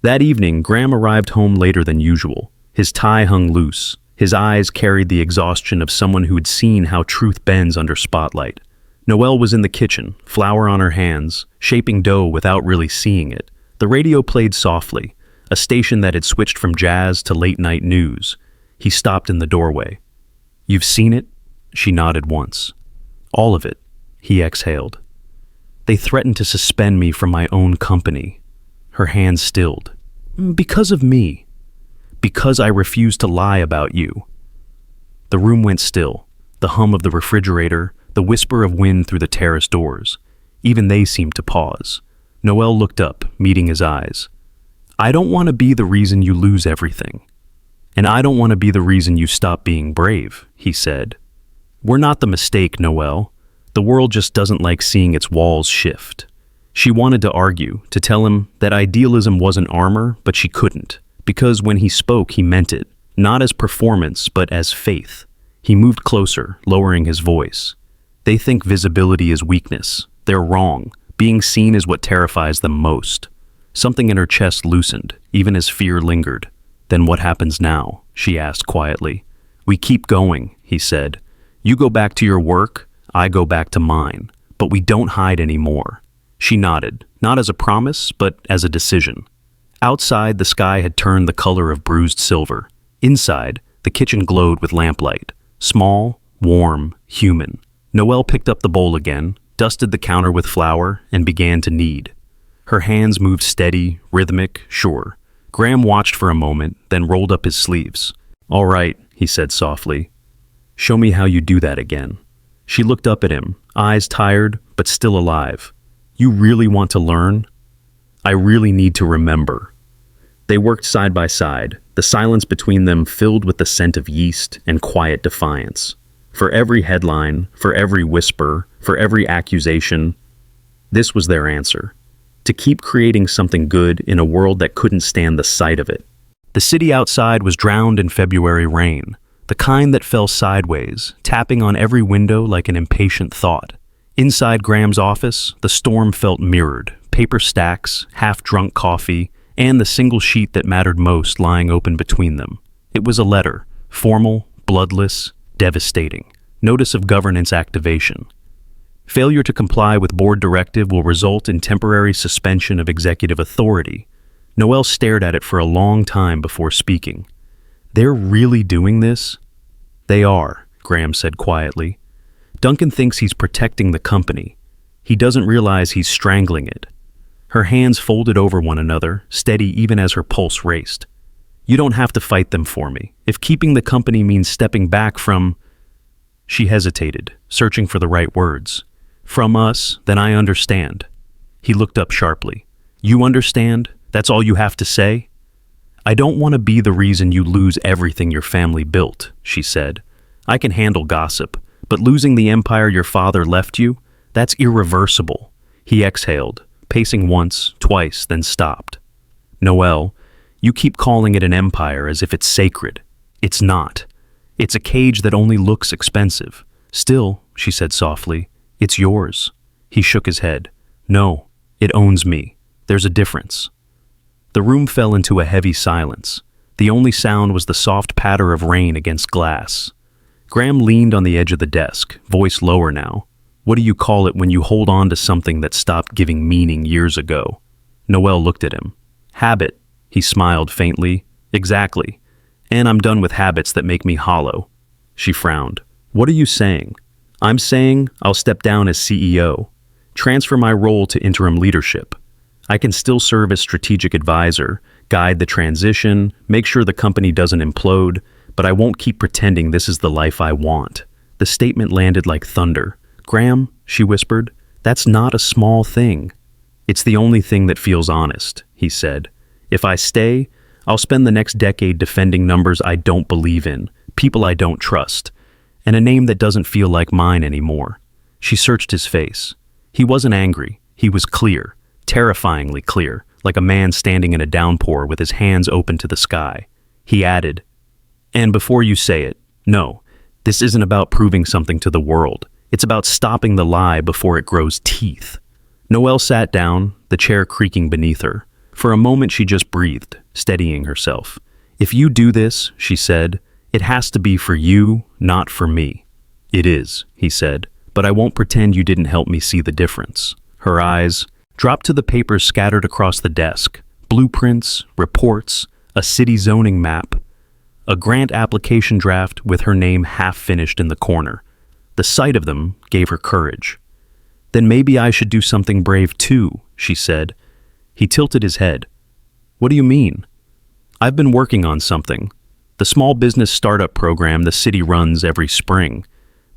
That evening, Graham arrived home later than usual. His tie hung loose. His eyes carried the exhaustion of someone who had seen how truth bends under spotlight. Noelle was in the kitchen, flour on her hands, shaping dough without really seeing it. The radio played softly, a station that had switched from jazz to late-night news. He stopped in the doorway. "You've seen it?" She nodded once. "All of it," he exhaled. "They threatened to suspend me from my own company." Her hands stilled. "Because of me. Because I refused to lie about you." The room went still, the hum of the refrigerator, the whisper of wind through the terrace doors. Even they seemed to pause. Noelle looked up, meeting his eyes. I don't want to be the reason you lose everything. And I don't want to be the reason you stop being brave, he said. We're not the mistake, Noelle. The world just doesn't like seeing its walls shift. She wanted to argue, to tell him that idealism wasn't armor, but she couldn't. Because when he spoke, he meant it. Not as performance, but as faith. He moved closer, lowering his voice. They think visibility is weakness. They're wrong. Being seen is what terrifies them most. Something in her chest loosened, even as fear lingered. Then what happens now? She asked quietly. We keep going, he said. You go back to your work, I go back to mine. But we don't hide anymore. She nodded, not as a promise, but as a decision. Outside, the sky had turned the color of bruised silver. Inside, the kitchen glowed with lamplight. Small, warm, human. Noelle picked up the bowl again, dusted the counter with flour, and began to knead. Her hands moved steady, rhythmic, sure. Graham watched for a moment, then rolled up his sleeves. All right, he said softly. Show me how you do that again. She looked up at him, eyes tired, but still alive. You really want to learn? I really need to remember. They worked side by side, the silence between them filled with the scent of yeast and quiet defiance. For every headline, for every whisper, for every accusation, this was their answer. To keep creating something good in a world that couldn't stand the sight of it. The city outside was drowned in February rain, the kind that fell sideways, tapping on every window like an impatient thought. Inside Graham's office, the storm felt mirrored, paper stacks, half-drunk coffee, and the single sheet that mattered most lying open between them. It was a letter, formal, bloodless, devastating. Notice of governance activation. Failure to comply with board directive will result in temporary suspension of executive authority. Noelle stared at it for a long time before speaking. They're really doing this? They are, Graham said quietly. Duncan thinks he's protecting the company. He doesn't realize he's strangling it. Her hands folded over one another, steady even as her pulse raced. You don't have to fight them for me. If keeping the company means stepping back from... She hesitated, searching for the right words. From us, then I understand. He looked up sharply. You understand? That's all you have to say? I don't want to be the reason you lose everything your family built, she said. I can handle gossip, but losing the empire your father left you, that's irreversible. He exhaled, pacing once, twice, then stopped. Noelle, you keep calling it an empire as if it's sacred. It's not. It's a cage that only looks expensive. Still, she said softly, it's yours. He shook his head. No, it owns me. There's a difference. The room fell into a heavy silence. The only sound was the soft patter of rain against glass. Graham leaned on the edge of the desk, voice lower now. What do you call it when you hold on to something that stopped giving meaning years ago? Noelle looked at him. Habit, he smiled faintly. Exactly. And I'm done with habits that make me hollow. She frowned. What are you saying? I'm saying I'll step down as CEO. Transfer my role to interim leadership. I can still serve as strategic advisor, guide the transition, make sure the company doesn't implode, but I won't keep pretending this is the life I want. The statement landed like thunder. Graham, she whispered, that's not a small thing. It's the only thing that feels honest, he said. If I stay, I'll spend the next decade defending numbers I don't believe in, people I don't trust, and a name that doesn't feel like mine anymore. She searched his face. He wasn't angry. He was clear, terrifyingly clear, like a man standing in a downpour with his hands open to the sky. He added, and before you say it, no, this isn't about proving something to the world. It's about stopping the lie before it grows teeth. Noelle sat down, the chair creaking beneath her. For a moment she just breathed, steadying herself. If you do this, she said, it has to be for you, not for me. It is, he said, but I won't pretend you didn't help me see the difference. Her eyes dropped to the papers scattered across the desk. Blueprints, reports, a city zoning map, a grant application draft with her name half finished in the corner. The sight of them gave her courage. Then maybe I should do something brave too, she said. He tilted his head. What do you mean? I've been working on something. The small business startup program the city runs every spring.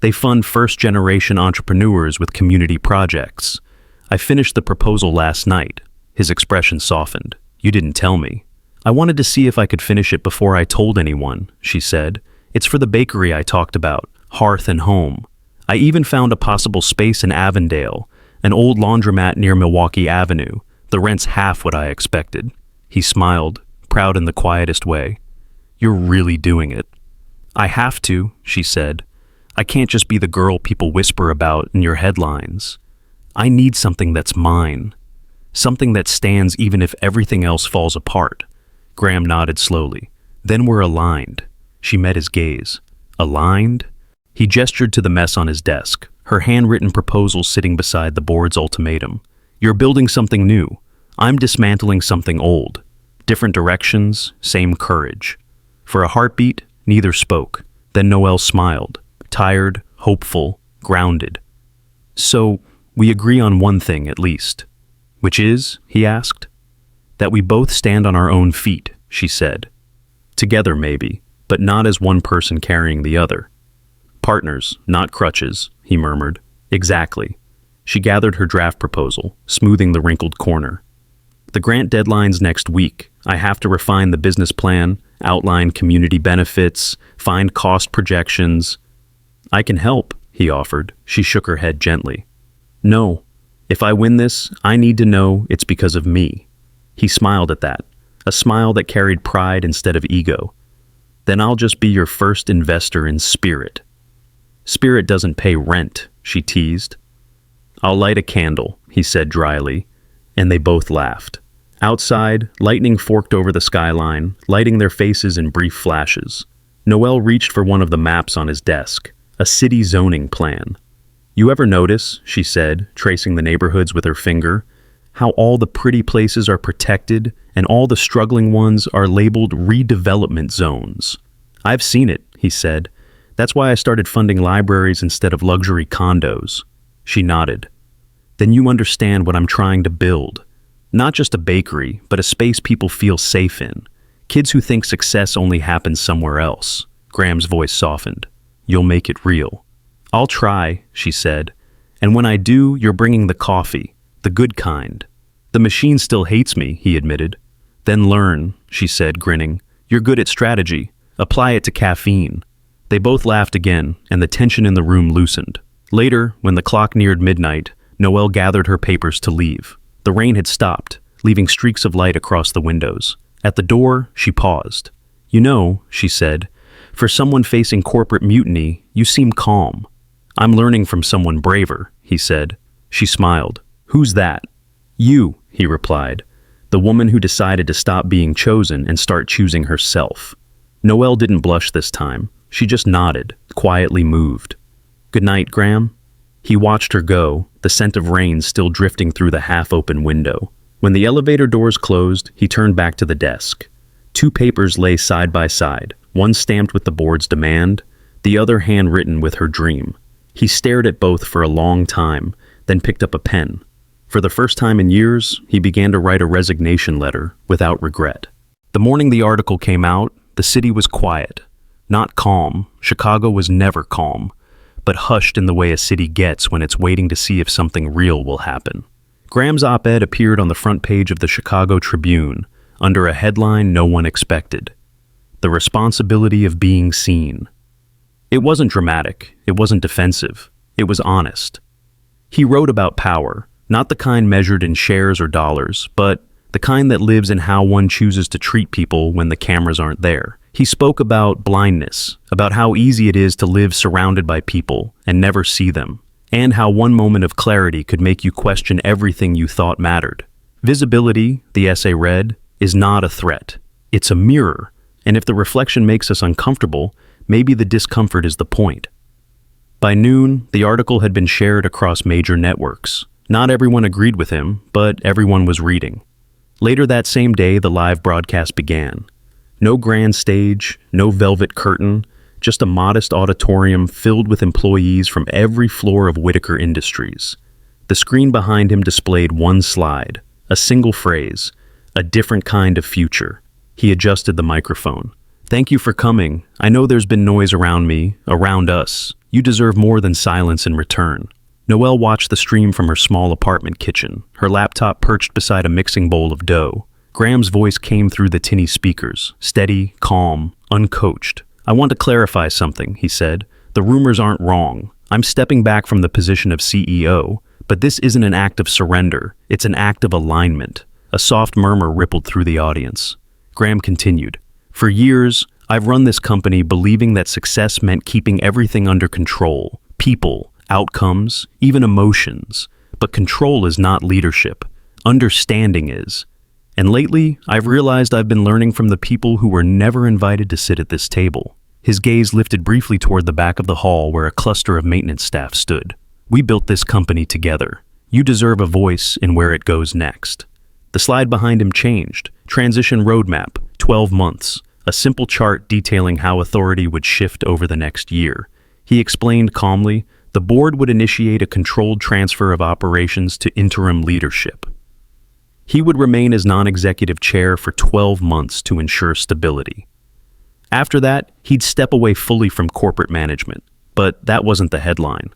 They fund first-generation entrepreneurs with community projects. I finished the proposal last night. His expression softened. You didn't tell me. I wanted to see if I could finish it before I told anyone, she said. It's for the bakery I talked about, Hearth and Home. I even found a possible space in Avondale, an old laundromat near Milwaukee Avenue. The rent's half what I expected. He smiled, proud in the quietest way. You're really doing it. I have to, she said. I can't just be the girl people whisper about in your headlines. I need something that's mine. Something that stands even if everything else falls apart. Graham nodded slowly. Then we're aligned. She met his gaze. Aligned? He gestured to the mess on his desk, her handwritten proposal sitting beside the board's ultimatum. You're building something new. I'm dismantling something old. Different directions, same courage. For a heartbeat, neither spoke. Then Noelle smiled, tired, hopeful, grounded. So, we agree on one thing at least. Which is, he asked. That we both stand on our own feet, she said. Together maybe, but not as one person carrying the other. Partners, not crutches, he murmured. Exactly. She gathered her draft proposal, smoothing the wrinkled corner. The grant deadline's next week. I have to refine the business plan, outline community benefits, find cost projections. I can help, he offered. She shook her head gently. No. If I win this, I need to know it's because of me. He smiled at that, a smile that carried pride instead of ego. Then I'll just be your first investor in spirit. Spirit doesn't pay rent, she teased. I'll light a candle, he said dryly, and they both laughed. Outside, lightning forked over the skyline, lighting their faces in brief flashes. Noelle reached for one of the maps on his desk, a city zoning plan. You ever notice, she said, tracing the neighborhoods with her finger, how all the pretty places are protected and all the struggling ones are labeled redevelopment zones? I've seen it, he said. That's why I started funding libraries instead of luxury condos. She nodded. Then you understand what I'm trying to build. Not just a bakery, but a space people feel safe in. Kids who think success only happens somewhere else. Graham's voice softened. You'll make it real. I'll try, she said. And when I do, you're bringing the coffee, the good kind. The machine still hates me, he admitted. Then learn, she said, grinning. You're good at strategy. Apply it to caffeine. They both laughed again, and the tension in the room loosened. Later, when the clock neared midnight, Noelle gathered her papers to leave. The rain had stopped, leaving streaks of light across the windows. At the door, she paused. You know, she said, for someone facing corporate mutiny, you seem calm. I'm learning from someone braver, he said. She smiled. Who's that? You, he replied. The woman who decided to stop being chosen and start choosing herself. Noelle didn't blush this time. She just nodded, quietly moved. Good night, Graham. He watched her go, the scent of rain still drifting through the half-open window. When the elevator doors closed, he turned back to the desk. 2 papers lay side by side, one stamped with the board's demand, the other handwritten with her dream. He stared at both for a long time, then picked up a pen. For the first time in years, he began to write a resignation letter without regret. The morning the article came out, the city was quiet. Not calm. Chicago was never calm, but hushed in the way a city gets when it's waiting to see if something real will happen. Graham's op-ed appeared on the front page of the Chicago Tribune, under a headline no one expected. The responsibility of being seen. It wasn't dramatic, it wasn't defensive, it was honest. He wrote about power, not the kind measured in shares or dollars, but the kind that lives in how one chooses to treat people when the cameras aren't there. He spoke about blindness, about how easy it is to live surrounded by people and never see them, and how one moment of clarity could make you question everything you thought mattered. Visibility, the essay read, is not a threat. It's a mirror, and if the reflection makes us uncomfortable, maybe the discomfort is the point. By noon, the article had been shared across major networks. Not everyone agreed with him, but everyone was reading. Later that same day, the live broadcast began. No grand stage, no velvet curtain, just a modest auditorium filled with employees from every floor of Whitaker Industries. The screen behind him displayed one slide, a single phrase, a different kind of future. He adjusted the microphone. Thank you for coming. I know there's been noise around me, around us. You deserve more than silence in return. Noelle watched the stream from her small apartment kitchen, her laptop perched beside a mixing bowl of dough. Graham's voice came through the tinny speakers, steady, calm, uncoached. "I want to clarify something," he said. "The rumors aren't wrong. I'm stepping back from the position of CEO, but this isn't an act of surrender. It's an act of alignment." A soft murmur rippled through the audience. Graham continued, "For years, I've run this company believing that success meant keeping everything under control. People, outcomes, even emotions. But control is not leadership. Understanding is. And lately, I've realized I've been learning from the people who were never invited to sit at this table." His gaze lifted briefly toward the back of the hall where a cluster of maintenance staff stood. "We built this company together. You deserve a voice in where it goes next." The slide behind him changed. Transition roadmap, 12 months. A simple chart detailing how authority would shift over the next year. He explained calmly, the board would initiate a controlled transfer of operations to interim leadership. He would remain as non-executive chair for 12 months to ensure stability. After that, he'd step away fully from corporate management. But that wasn't the headline.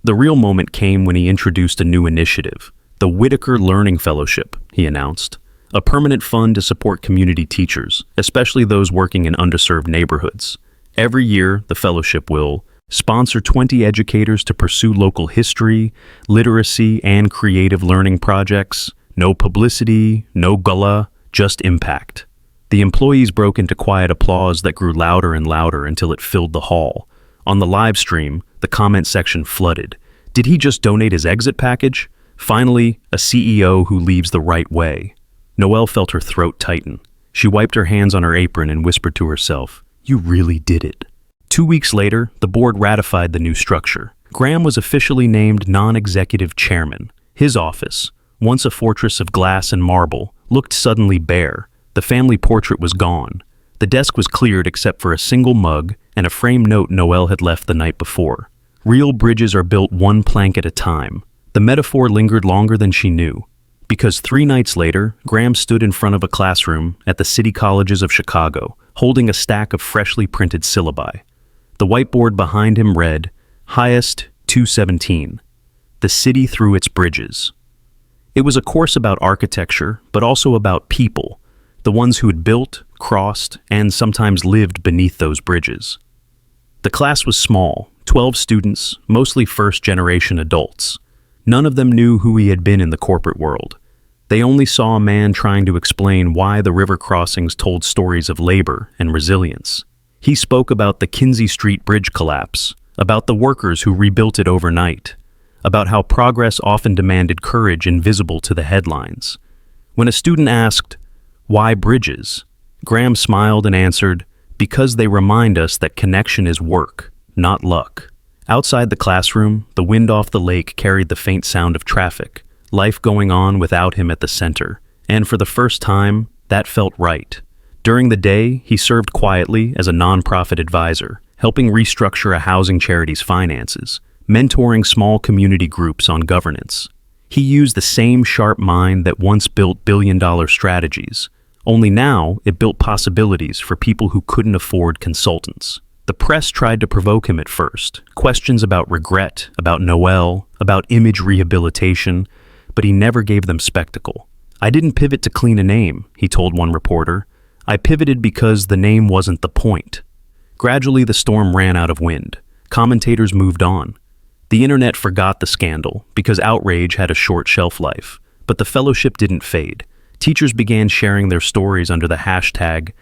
The real moment came when he introduced a new initiative, the Whitaker Learning Fellowship, he announced, a permanent fund to support community teachers, especially those working in underserved neighborhoods. Every year, the fellowship will sponsor 20 educators to pursue local history, literacy, and creative learning projects. No publicity, no gala, just impact. The employees broke into quiet applause that grew louder and louder until it filled the hall. On the live stream, the comment section flooded. Did he just donate his exit package? Finally, a CEO who leaves the right way. Noelle felt her throat tighten. She wiped her hands on her apron and whispered to herself, "You really did it." 2 weeks later, the board ratified the new structure. Graham was officially named non-executive chairman. His office, once a fortress of glass and marble, looked suddenly bare. The family portrait was gone. The desk was cleared except for a single mug and a framed note Noelle had left the night before. Real bridges are built one plank at a time. The metaphor lingered longer than she knew. Because 3 nights later, Graham stood in front of a classroom at the City Colleges of Chicago, holding a stack of freshly printed syllabi. The whiteboard behind him read, Highest 217, The City Through Its Bridges. It was a course about architecture, but also about people, the ones who had built, crossed, and sometimes lived beneath those bridges. The class was small, 12 students, mostly first-generation adults. None of them knew who he had been in the corporate world. They only saw a man trying to explain why the river crossings told stories of labor and resilience. He spoke about the Kinzie Street Bridge collapse, about the workers who rebuilt it overnight, about how progress often demanded courage invisible to the headlines. When a student asked, "Why bridges?" Graham smiled and answered, "Because they remind us that connection is work, not luck." Outside the classroom, the wind off the lake carried the faint sound of traffic, life going on without him at the center. And for the first time, that felt right. During the day, he served quietly as a nonprofit advisor, helping restructure a housing charity's finances, mentoring small community groups on governance. He used the same sharp mind that once built billion-dollar strategies, only now it built possibilities for people who couldn't afford consultants. The press tried to provoke him at first, questions about regret, about Noelle, about image rehabilitation, but he never gave them spectacle. "I didn't pivot to clean a name," he told one reporter. "I pivoted because the name wasn't the point." Gradually, the storm ran out of wind. Commentators moved on. The internet forgot the scandal because outrage had a short shelf life, but the fellowship didn't fade. Teachers began sharing their stories under the hashtag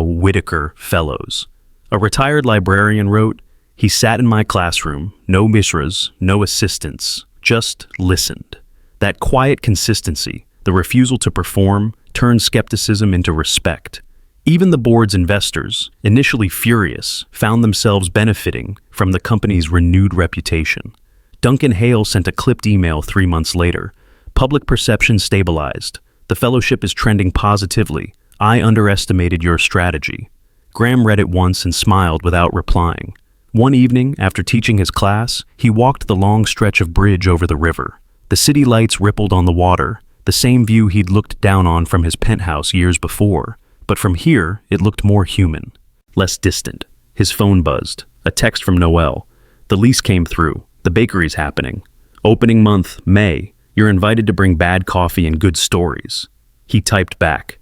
Whitaker Fellows. A retired librarian wrote, "He sat in my classroom, no mishras, no assistants, just listened." That quiet consistency, the refusal to perform, turned skepticism into respect. Even the board's investors, initially furious, found themselves benefiting from the company's renewed reputation. Duncan Hale sent a clipped email 3 months later. Public perception stabilized. The fellowship is trending positively. I underestimated your strategy. Graham read it once and smiled without replying. One evening, after teaching his class, he walked the long stretch of bridge over the river. The city lights rippled on the water, the same view he'd looked down on from his penthouse years before. But from here, it looked more human, less distant. His phone buzzed. A text from Noelle. The lease came through. The bakery's happening. Opening month, May. You're invited to bring bad coffee and good stories. He typed back,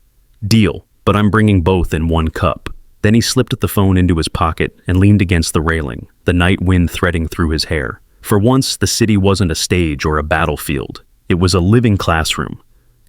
"Deal, but I'm bringing both in one cup." Then he slipped the phone into his pocket and leaned against the railing, the night wind threading through his hair. For once, the city wasn't a stage or a battlefield. It was a living classroom.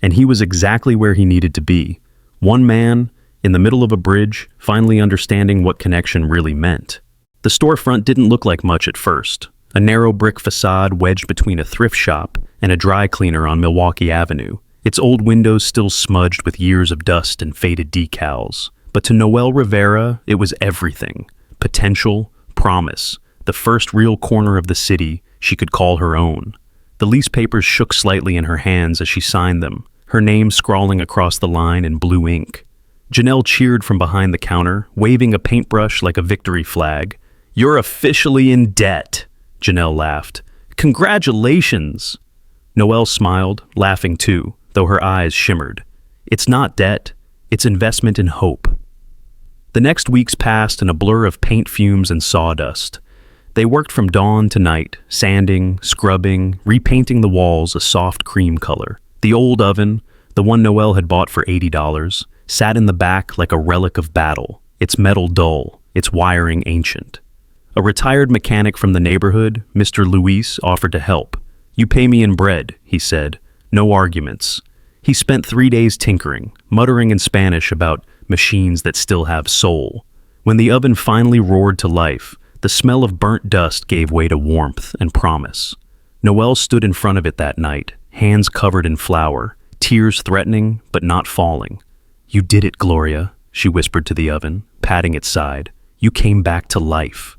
And he was exactly where he needed to be. One man, in the middle of a bridge, finally understanding what connection really meant. The storefront didn't look like much at first. A narrow brick facade wedged between a thrift shop and a dry cleaner on Milwaukee Avenue, its old windows still smudged with years of dust and faded decals. But to Noelle Rivera, it was everything. Potential, promise, the first real corner of the city she could call her own. The lease papers shook slightly in her hands as she signed them, her name scrawling across the line in blue ink. Janelle cheered from behind the counter, waving a paintbrush like a victory flag. "You're officially in debt," Janelle laughed. "Congratulations!" Noelle smiled, laughing too, though her eyes shimmered. It's not debt, it's investment in hope. The next weeks passed in a blur of paint fumes and sawdust. They worked from dawn to night, sanding, scrubbing, repainting the walls a soft cream color. The old oven, the one Noelle had bought for $80, sat in the back like a relic of battle, its metal dull, its wiring ancient. A retired mechanic from the neighborhood, Mr. Luis, offered to help. "You pay me in bread," he said. "No arguments." He spent 3 days tinkering, muttering in Spanish about machines that still have soul. When the oven finally roared to life, the smell of burnt dust gave way to warmth and promise. Noelle stood in front of it that night, hands covered in flour, tears threatening but not falling. "You did it, Gloria," she whispered to the oven, patting its side. "You came back to life."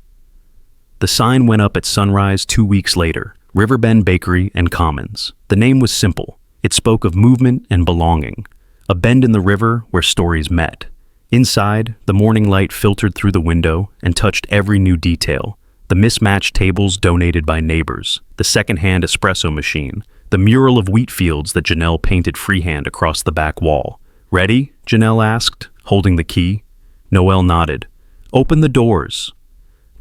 The sign went up at sunrise 2 weeks later, Riverbend Bakery and Commons. The name was simple. It spoke of movement and belonging, a bend in the river where stories met. Inside, the morning light filtered through the window and touched every new detail. The mismatched tables donated by neighbors, the second-hand espresso machine, the mural of wheat fields that Janelle painted freehand across the back wall. "Ready?" Janelle asked, holding the key. Noelle nodded. "Open the doors."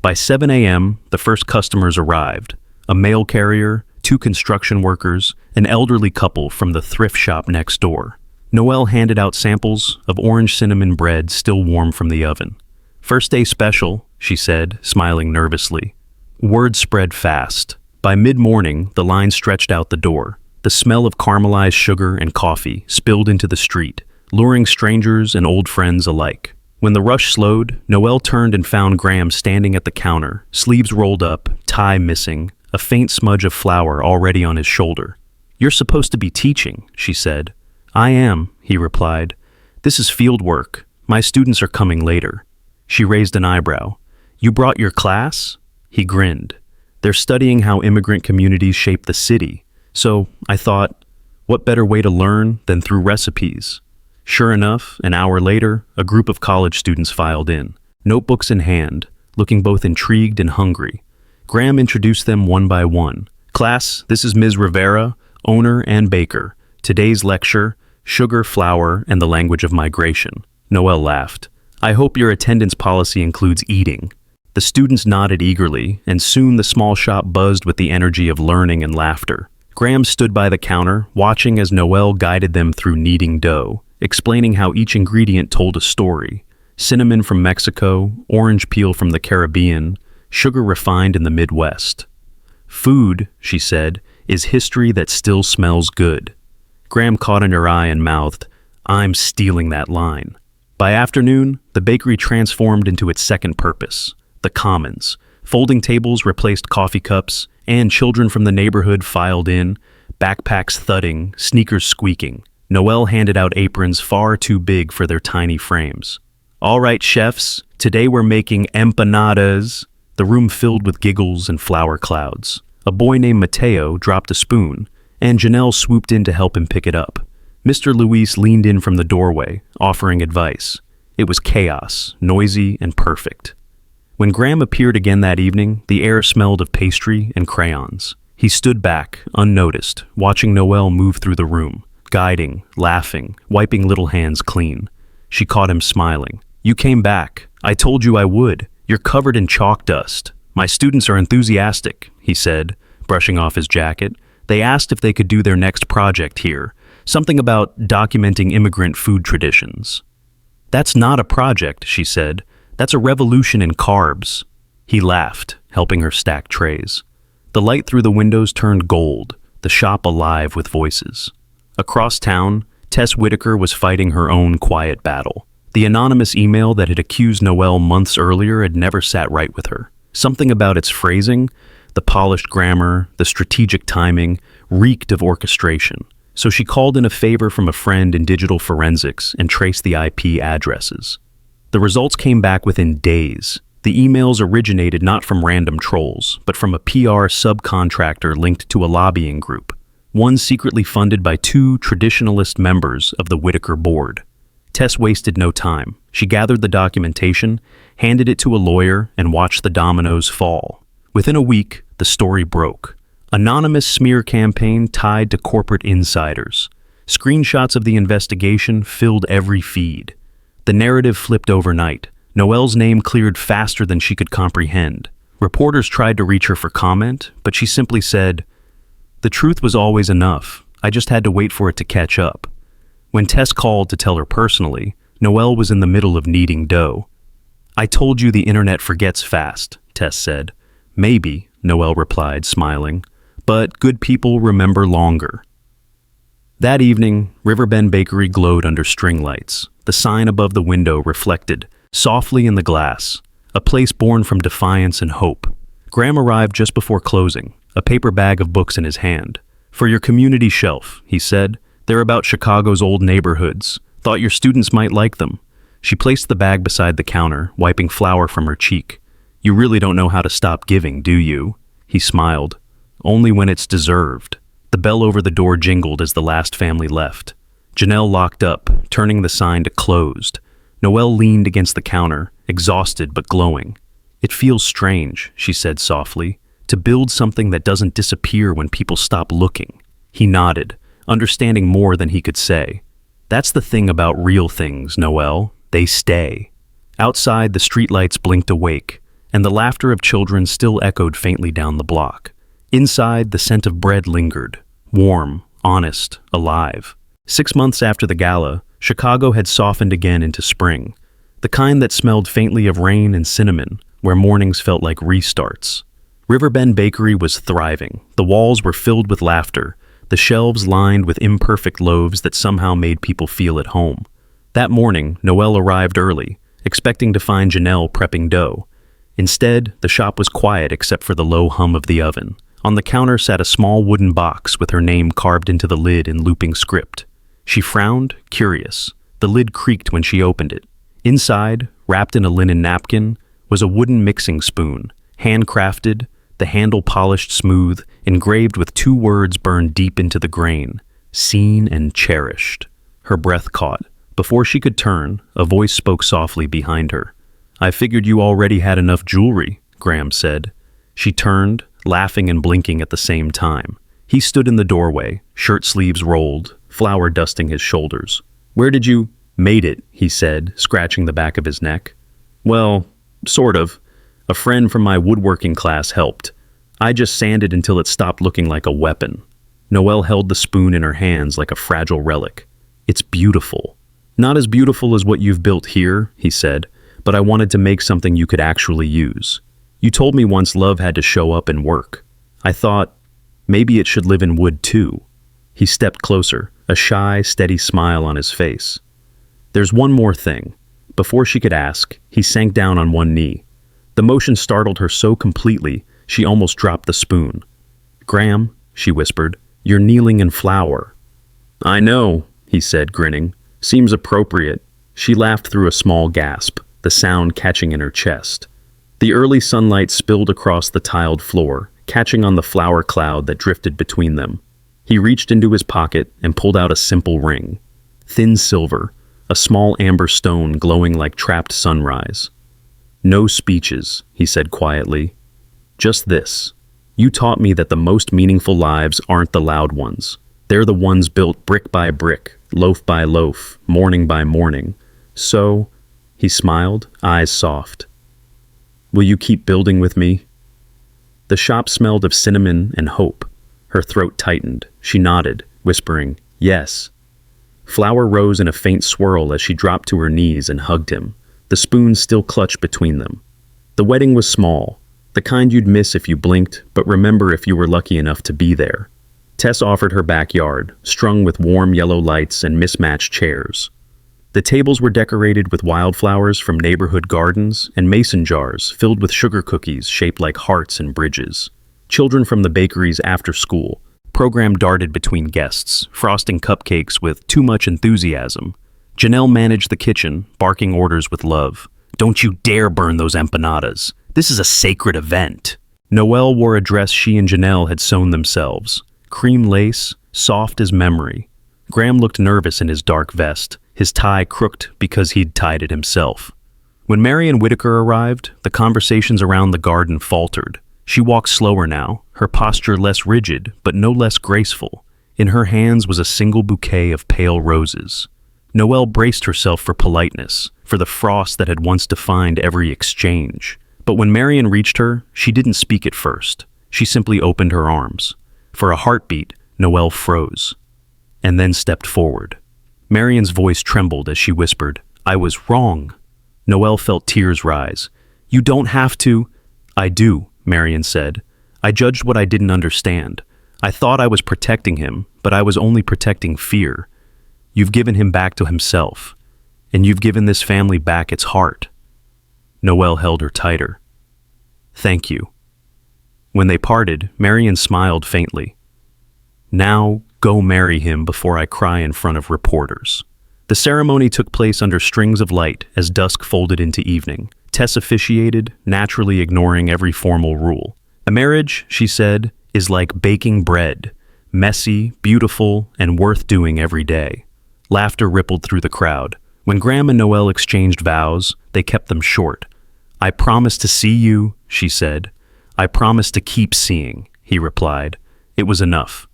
By 7 a.m., the first customers arrived. A mail carrier, 2 construction workers, an elderly couple from the thrift shop next door. Noelle handed out samples of orange cinnamon bread still warm from the oven. "First day special," she said, smiling nervously. Word spread fast. By mid-morning, the line stretched out the door. The smell of caramelized sugar and coffee spilled into the street, luring strangers and old friends alike. When the rush slowed, Noelle turned and found Graham standing at the counter, sleeves rolled up, tie missing, a faint smudge of flour already on his shoulder. "You're supposed to be teaching," she said. "I am," he replied. "This is field work. My students are coming later." She raised an eyebrow. "You brought your class?" He grinned. "They're studying how immigrant communities shape the city. So, I thought, what better way to learn than through recipes?" Sure enough, an hour later, a group of college students filed in, notebooks in hand, looking both intrigued and hungry. Graham introduced them one by one. "Class, this is Ms. Rivera, owner and baker. Today's lecture, Sugar, Flour, and the Language of Migration." Noelle laughed. "I hope your attendance policy includes eating." The students nodded eagerly, and soon the small shop buzzed with the energy of learning and laughter. Graham stood by the counter, watching as Noelle guided them through kneading dough, explaining how each ingredient told a story. Cinnamon from Mexico, orange peel from the Caribbean, sugar refined in the Midwest. "Food," she said, "is history that still smells good." Graham caught in her eye and mouthed, "I'm stealing that line." By afternoon, the bakery transformed into its second purpose, the Commons. Folding tables replaced coffee cups, and children from the neighborhood filed in, backpacks thudding, sneakers squeaking. Noelle handed out aprons far too big for their tiny frames. "All right, chefs, today we're making empanadas." The room filled with giggles and flour clouds. A boy named Mateo dropped a spoon, and Janelle swooped in to help him pick it up. Mr. Luis leaned in from the doorway, offering advice. It was chaos, noisy and perfect. When Graham appeared again that evening, the air smelled of pastry and crayons. He stood back, unnoticed, watching Noelle move through the room, guiding, laughing, wiping little hands clean. She caught him smiling. "You came back. I told you I would. You're covered in chalk dust. My students are enthusiastic," he said, brushing off his jacket. They asked if they could do their next project here, something about documenting immigrant food traditions. "That's not a project," she said. "That's a revolution in carbs." He laughed, helping her stack trays. The light through the windows turned gold, the shop alive with voices. Across town, Tess Whitaker was fighting her own quiet battle. The anonymous email that had accused Noelle months earlier had never sat right with her. Something about its phrasing, the polished grammar, the strategic timing, reeked of orchestration. So she called in a favor from a friend in digital forensics and traced the IP addresses. The results came back within days. The emails originated not from random trolls, but from a PR subcontractor linked to a lobbying group, one secretly funded by two traditionalist members of the Whitaker board. Tess wasted no time. She gathered the documentation, handed it to a lawyer, and watched the dominoes fall. Within a week, the story broke. Anonymous smear campaign tied to corporate insiders. Screenshots of the investigation filled every feed. The narrative flipped overnight. Noelle's name cleared faster than she could comprehend. Reporters tried to reach her for comment, but she simply said, "The truth was always enough. I just had to wait for it to catch up." When Tess called to tell her personally, Noelle was in the middle of kneading dough. "I told you the internet forgets fast," Tess said. "Maybe," Noelle replied, smiling, "but good people remember longer." That evening, Riverbend Bakery glowed under string lights. The sign above the window reflected softly in the glass, a place born from defiance and hope. Graham arrived just before closing, a paper bag of books in his hand. "For your community shelf," he said. "They're about Chicago's old neighborhoods. Thought your students might like them." She placed the bag beside the counter, wiping flour from her cheek. "You really don't know how to stop giving, do you?" He smiled. "Only when it's deserved." The bell over the door jingled as the last family left. Janelle locked up, turning the sign to closed. Noelle leaned against the counter, exhausted but glowing. "It feels strange," she said softly, "to build something that doesn't disappear when people stop looking." He nodded, understanding more than he could say. "That's the thing about real things, Noelle. They stay." Outside, the streetlights blinked awake, and the laughter of children still echoed faintly down the block. Inside, the scent of bread lingered, warm, honest, alive. 6 months after the gala, Chicago had softened again into spring, the kind that smelled faintly of rain and cinnamon, where mornings felt like restarts. Riverbend Bakery was thriving. The walls were filled with laughter, the shelves lined with imperfect loaves that somehow made people feel at home. That morning, Noelle arrived early, expecting to find Janelle prepping dough. Instead, the shop was quiet except for the low hum of the oven. On the counter sat a small wooden box with her name carved into the lid in looping script. She frowned, curious. The lid creaked when she opened it. Inside, wrapped in a linen napkin, was a wooden mixing spoon, handcrafted, the handle polished smooth, engraved with 2 words burned deep into the grain: seen and cherished. Her breath caught. Before she could turn, a voice spoke softly behind her. "I figured you already had enough jewelry," Graham said. She turned, laughing and blinking at the same time. He stood in the doorway, shirt sleeves rolled, flour dusting his shoulders. "Where did you—" "Made it," he said, scratching the back of his neck. "Well, sort of. A friend from my woodworking class helped. I just sanded until it stopped looking like a weapon." Noelle held the spoon in her hands like a fragile relic. "It's beautiful." "Not as beautiful as what you've built here," he said, "but I wanted to make something you could actually use. You told me once love had to show up and work. I thought, maybe it should live in wood too." He stepped closer, a shy, steady smile on his face. "There's one more thing." Before she could ask, he sank down on one knee. The motion startled her so completely, she almost dropped the spoon. "Graham," she whispered, "you're kneeling in flour." "I know," he said, grinning. "Seems appropriate." She laughed through a small gasp, the sound catching in her chest. The early sunlight spilled across the tiled floor, catching on the flour cloud that drifted between them. He reached into his pocket and pulled out a simple ring. Thin silver, a small amber stone glowing like trapped sunrise. "No speeches," he said quietly. "Just this. You taught me that the most meaningful lives aren't the loud ones. They're the ones built brick by brick, loaf by loaf, morning by morning. So," he smiled, eyes soft, "will you keep building with me?" The shop smelled of cinnamon and hope. Her throat tightened. She nodded, whispering, "Yes." Flour rose in a faint swirl as she dropped to her knees and hugged him, the spoons still clutched between them. The wedding was small, the kind you'd miss if you blinked, but remember if you were lucky enough to be there. Tess offered her backyard, strung with warm yellow lights and mismatched chairs. The tables were decorated with wildflowers from neighborhood gardens and mason jars filled with sugar cookies shaped like hearts and bridges. Children from the bakery's after-school program darted between guests, frosting cupcakes with too much enthusiasm. Janelle managed the kitchen, barking orders with love. "Don't you dare burn those empanadas. This is a sacred event." Noelle wore a dress she and Janelle had sewn themselves. Cream lace, soft as memory. Graham looked nervous in his dark vest, his tie crooked because he'd tied it himself. When Marion Whitaker arrived, the conversations around the garden faltered. She walked slower now, her posture less rigid, but no less graceful. In her hands was a single bouquet of pale roses. Noelle braced herself for politeness, for the frost that had once defined every exchange. But when Marion reached her, she didn't speak at first. She simply opened her arms. For a heartbeat, Noelle froze, and then stepped forward. Marion's voice trembled as she whispered, "I was wrong." Noelle felt tears rise. "You don't have to." "I do," Marion said. "I judged what I didn't understand. I thought I was protecting him, but I was only protecting fear. You've given him back to himself, and you've given this family back its heart." Noelle held her tighter. "Thank you." When they parted, Marion smiled faintly. "Now, go marry him before I cry in front of reporters." The ceremony took place under strings of light as dusk folded into evening. Tess officiated, naturally ignoring every formal rule. "A marriage," she said, "is like baking bread, messy, beautiful, and worth doing every day." Laughter rippled through the crowd. When Graham and Noelle exchanged vows, they kept them short. "I promise to see you," she said. "I promise to keep seeing," he replied. It was enough.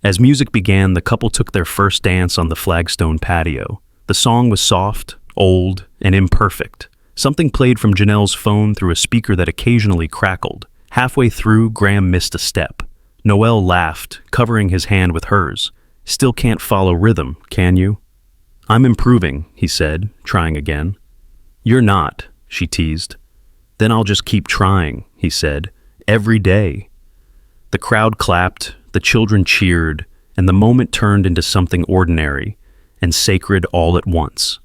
As music began, the couple took their first dance on the flagstone patio. The song was soft, old, and imperfect. Something played from Janelle's phone through a speaker that occasionally crackled. Halfway through, Graham missed a step. Noelle laughed, covering his hand with hers. "Still can't follow rhythm, can you?" "I'm improving," he said, trying again. "You're not," she teased. "Then I'll just keep trying," he said. "Every day." The crowd clapped, the children cheered, and the moment turned into something ordinary and sacred all at once.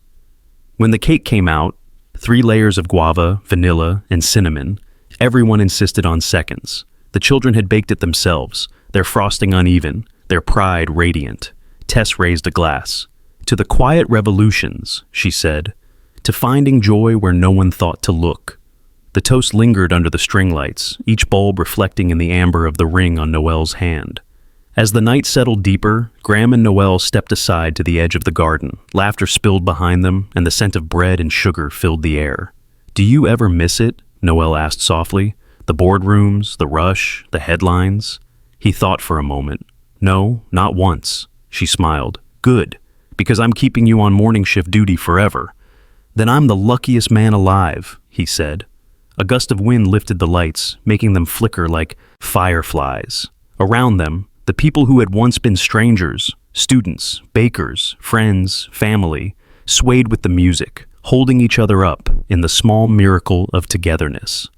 When the cake came out, 3 layers of guava, vanilla, and cinnamon, everyone insisted on seconds. The children had baked it themselves, their frosting uneven, their pride radiant. Tess raised a glass. "To the quiet revolutions," she said, "to finding joy where no one thought to look." The toast lingered under the string lights, each bulb reflecting in the amber of the ring on Noelle's hand. As the night settled deeper, Graham and Noelle stepped aside to the edge of the garden. Laughter spilled behind them, and the scent of bread and sugar filled the air. "Do you ever miss it?" Noelle asked softly. "The boardrooms, the rush, the headlines?" He thought for a moment. "No, not once." She smiled. "Good, because I'm keeping you on morning shift duty forever." "Then I'm the luckiest man alive," he said. A gust of wind lifted the lights, making them flicker like fireflies. Around them, the people who had once been strangers, students, bakers, friends, family, swayed with the music, holding each other up in the small miracle of togetherness.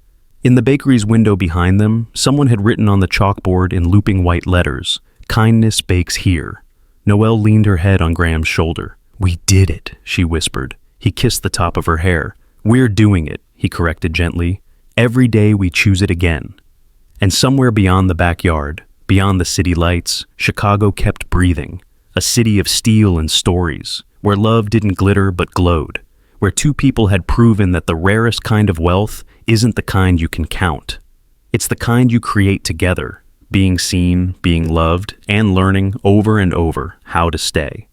In the bakery's window behind them, someone had written on the chalkboard in looping white letters, "Kindness bakes here." Noelle leaned her head on Graham's shoulder. "We did it," she whispered. He kissed the top of her hair. "We're doing it," he corrected gently. "Every day we choose it again." And somewhere beyond the backyard, beyond the city lights, Chicago kept breathing. A city of steel and stories, where love didn't glitter but glowed, where 2 people had proven that the rarest kind of wealth isn't the kind you can count. It's the kind you create together, being seen, being loved, and learning over and over how to stay.